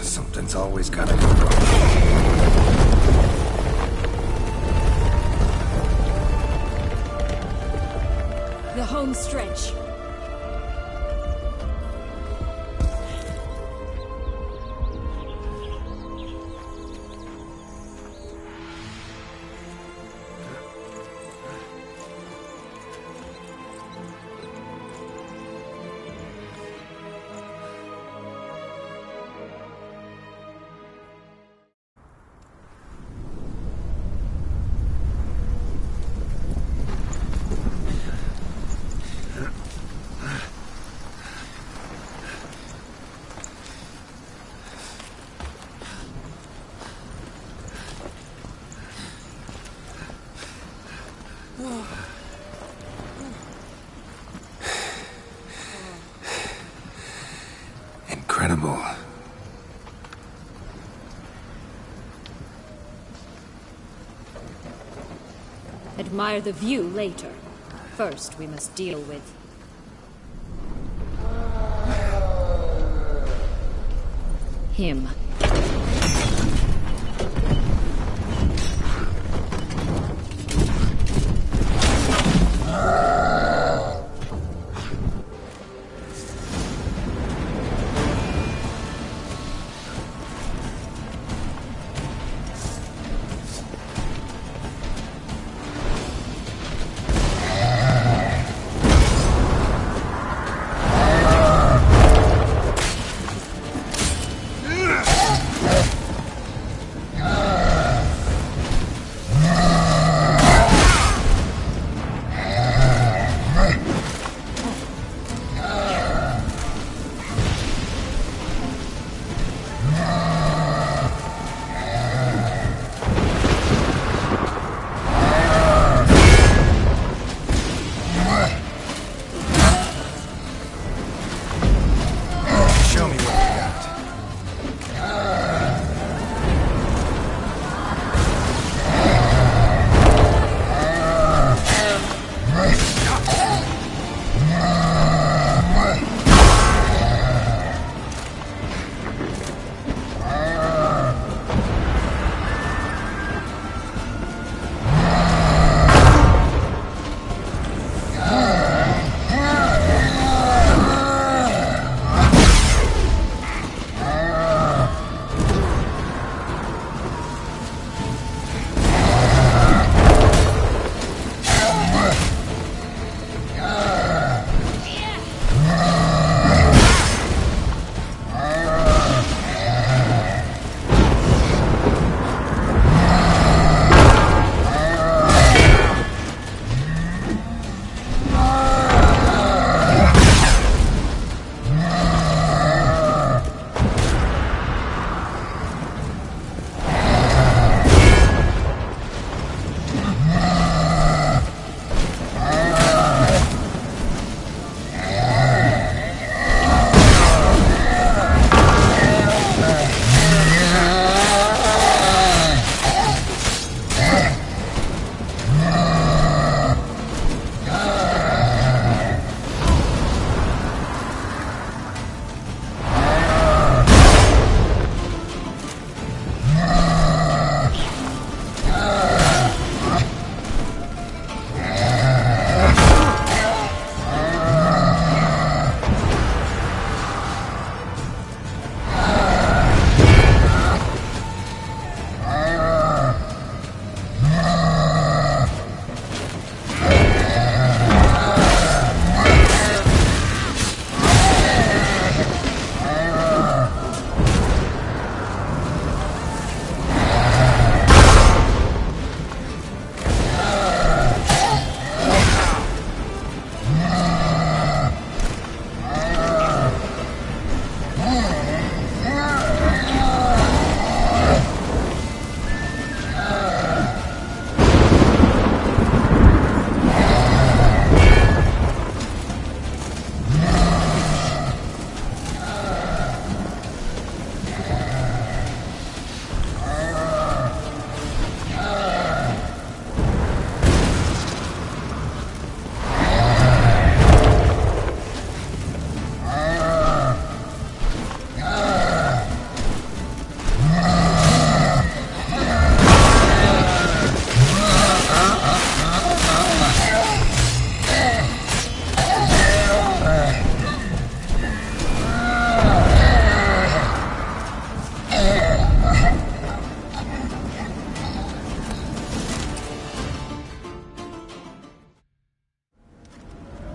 Something's always gotta go wrong. The home stretch. Incredible. Admire the view later. First, we must deal with... him.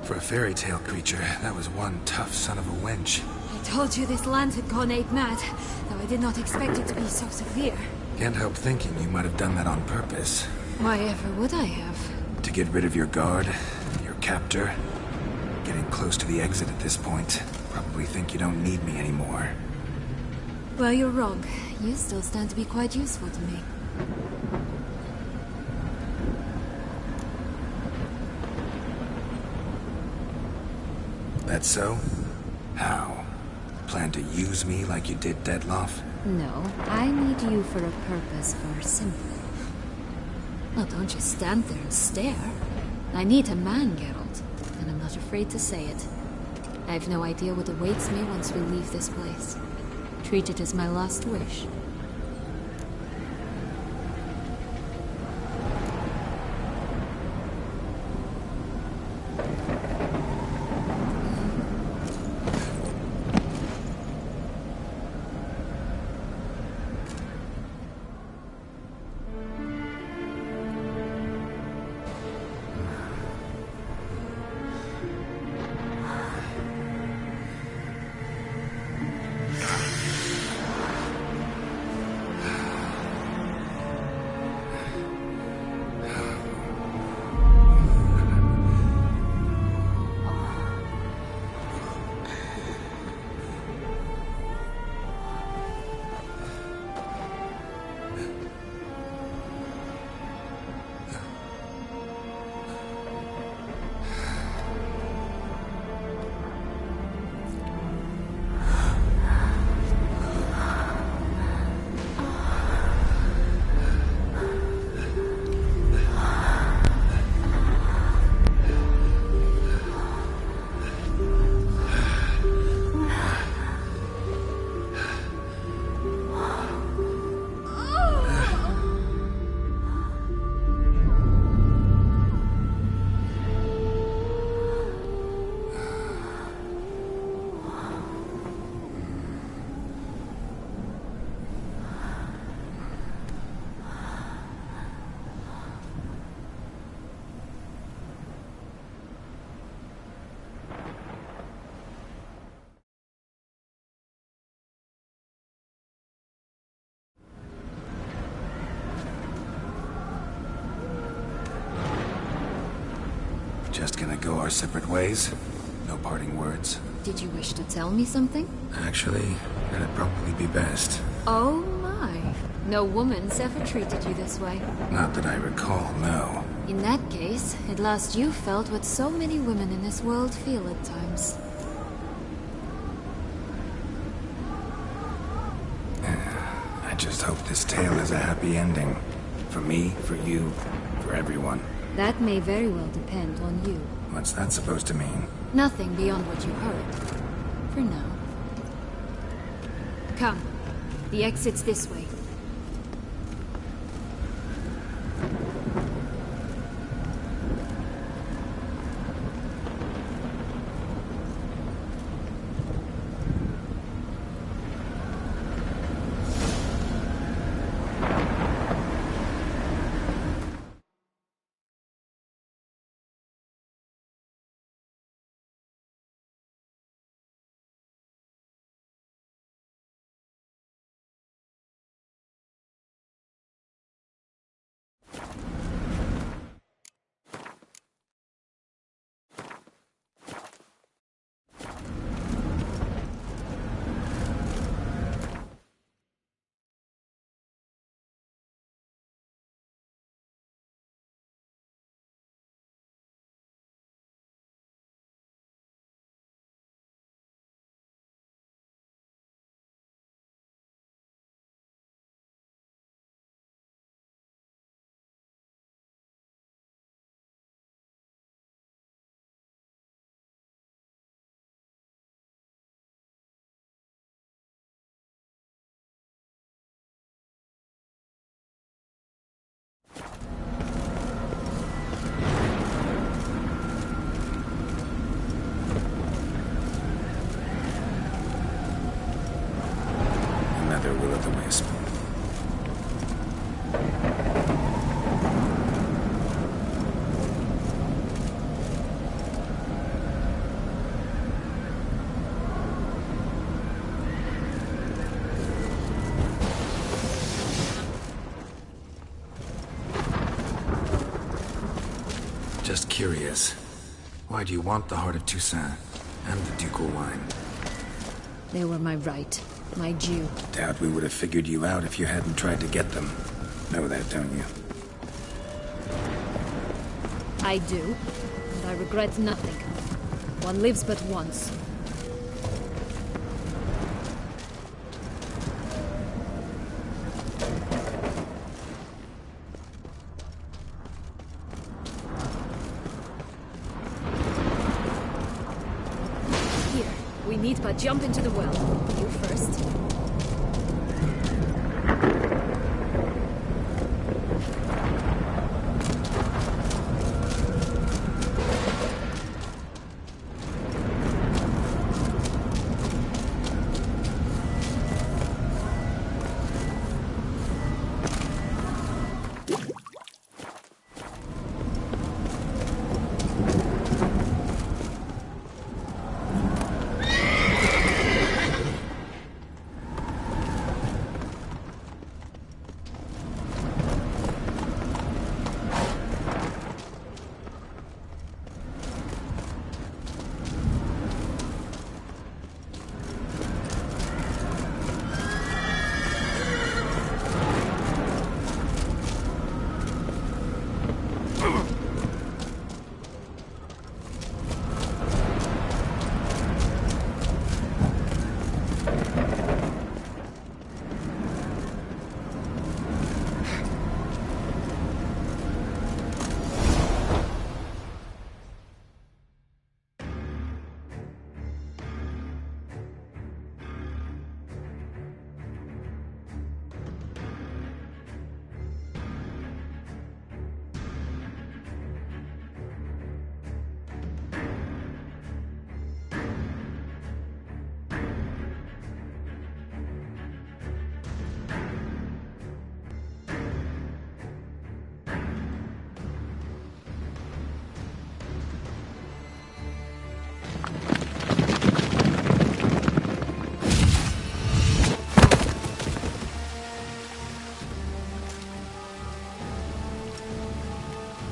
For a fairy tale creature, that was one tough son of a wench. I told you this land had gone ape mad, though I did not expect it to be so severe. Can't help thinking you might have done that on purpose. Why ever would I have? To get rid of your guard, your captor. Getting close to the exit at this point. Probably think you don't need me anymore. Well, you're wrong. You still stand to be quite useful to me. That so? How? Plan to use me like you did Detloff? No, I need you for a purpose far simpler. Well, don't just stand there and stare. I need a man, Geralt, and I'm not afraid to say it. I have no idea what awaits me once we leave this place. Treat it as my last wish. Just gonna go our separate ways? No parting words? Did you wish to tell me something? Actually, that'd probably be best. Oh my. No woman's ever treated you this way. Not that I recall, no. In that case, at last you felt what so many women in this world feel at times. I just hope this tale has a happy ending. For me, for you, for everyone. That may very well depend on you. What's that supposed to mean? Nothing beyond what you heard. For now. Come. The exit's this way. curious. Why do you want the Heart of Toussaint and the ducal wine? They were my right, my due. Doubt we would have figured you out if you hadn't tried to get them. Know that, don't you? I do, and I regret nothing. One lives but once. Here, we need but jump into the well. You first.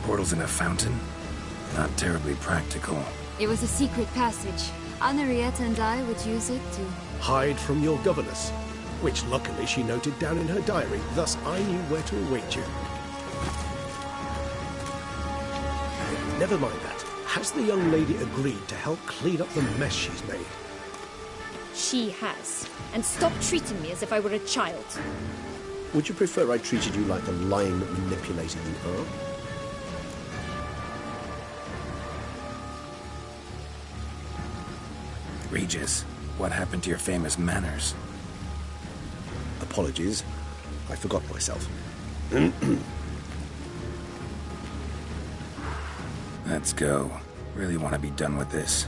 Portals in a fountain? Not terribly practical. It was a secret passage. Henriette and I would use it to... Hide from your governess, which luckily she noted down in her diary, thus I knew where to await you. Never mind that. Has the young lady agreed to help clean up the mess she's made? She has. And stop treating me as if I were a child. Would you prefer I treated you like the lying manipulator you are? Regis, what happened to your famous manners? Apologies. I forgot myself. Let's go. Really want to be done with this.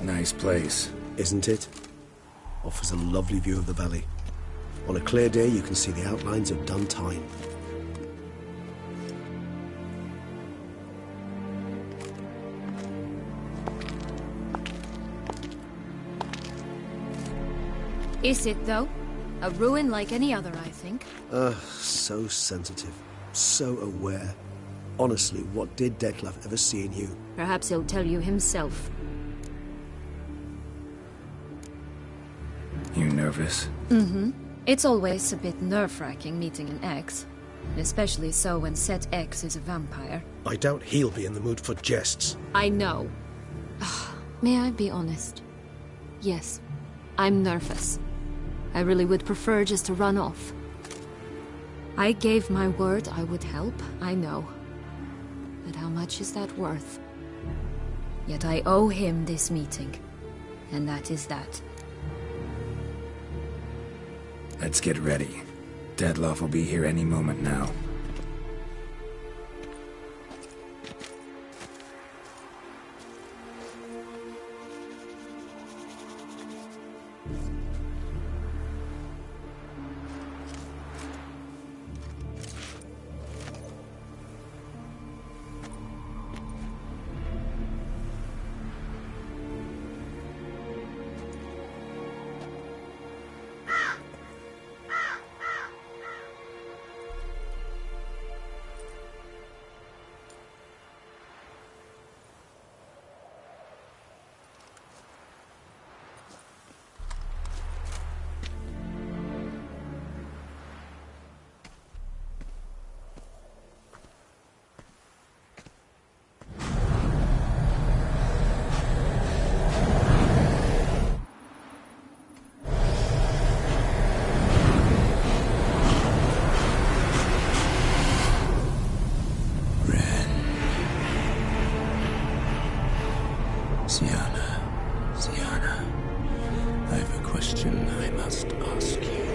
Nice place. Isn't it? Offers a lovely view of the valley. On a clear day, you can see the outlines of Duntine. Is it, though? A ruin like any other, I think. So sensitive. So aware. Honestly, what did Detlef ever see in you? Perhaps he'll tell you himself. You nervous? Mm-hmm. It's always a bit nerve-wracking meeting an ex. Especially so when said ex is a vampire. I doubt he'll be in the mood for jests. I know. May I be honest? Yes. I'm nervous. I really would prefer just to run off. I gave my word I would help, I know. But how much is that worth? Yet I owe him this meeting. And that is that. Let's get ready. Deadloff will be here any moment now. Sienna, I have a question I must ask you.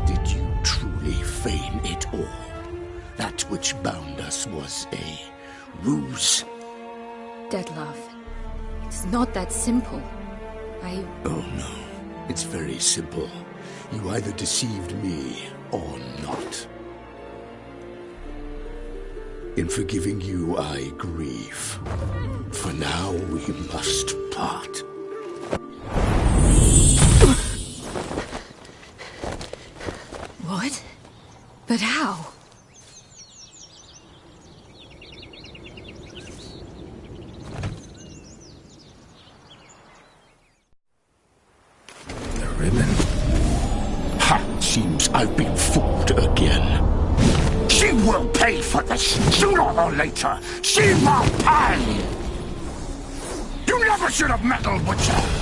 Did you truly feign it all? That which bound us was a ruse? Deadloff, it's not that simple. Oh no, it's very simple. You either deceived me or not. In forgiving you, I grieve. For now, we must part. What? But how? The ribbon. Ha! Seems I've been fooled again. She will pay for this, sooner or later. She will pay! You never should have meddled with her!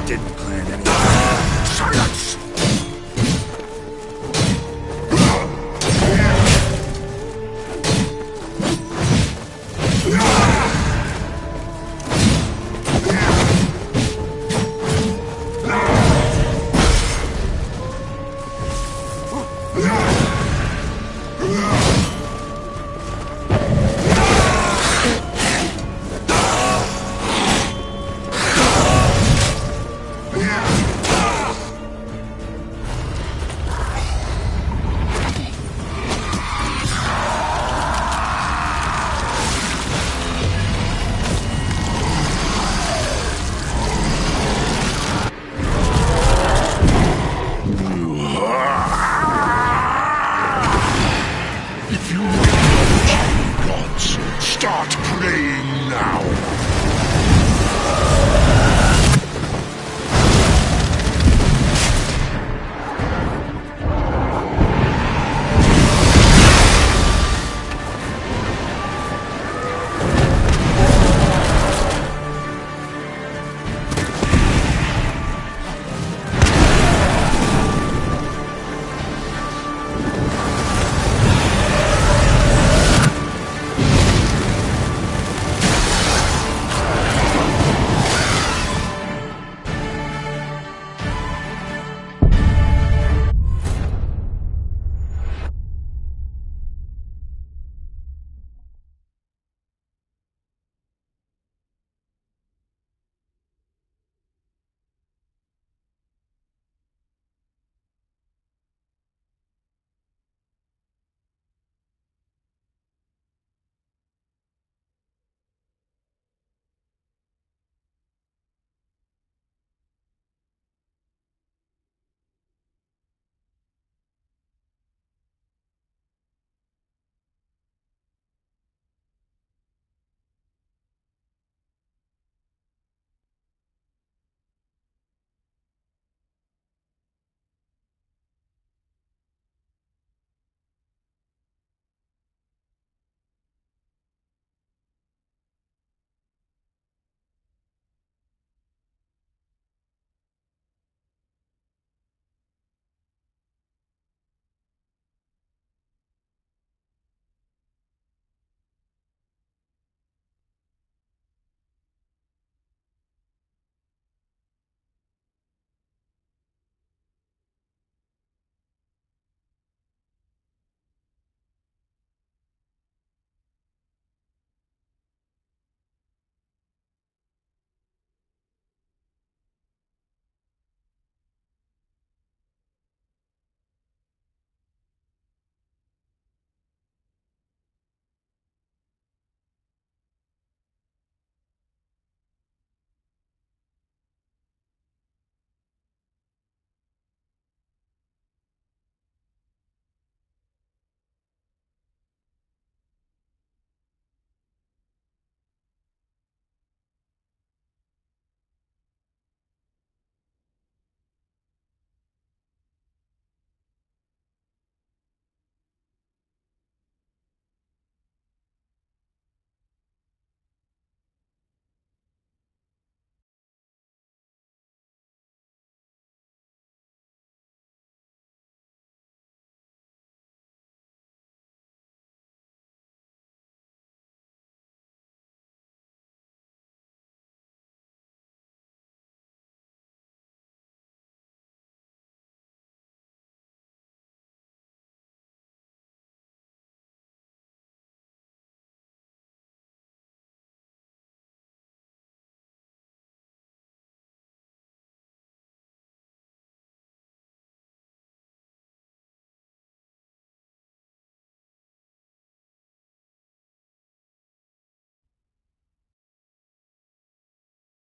Didn't plan anything. Silence!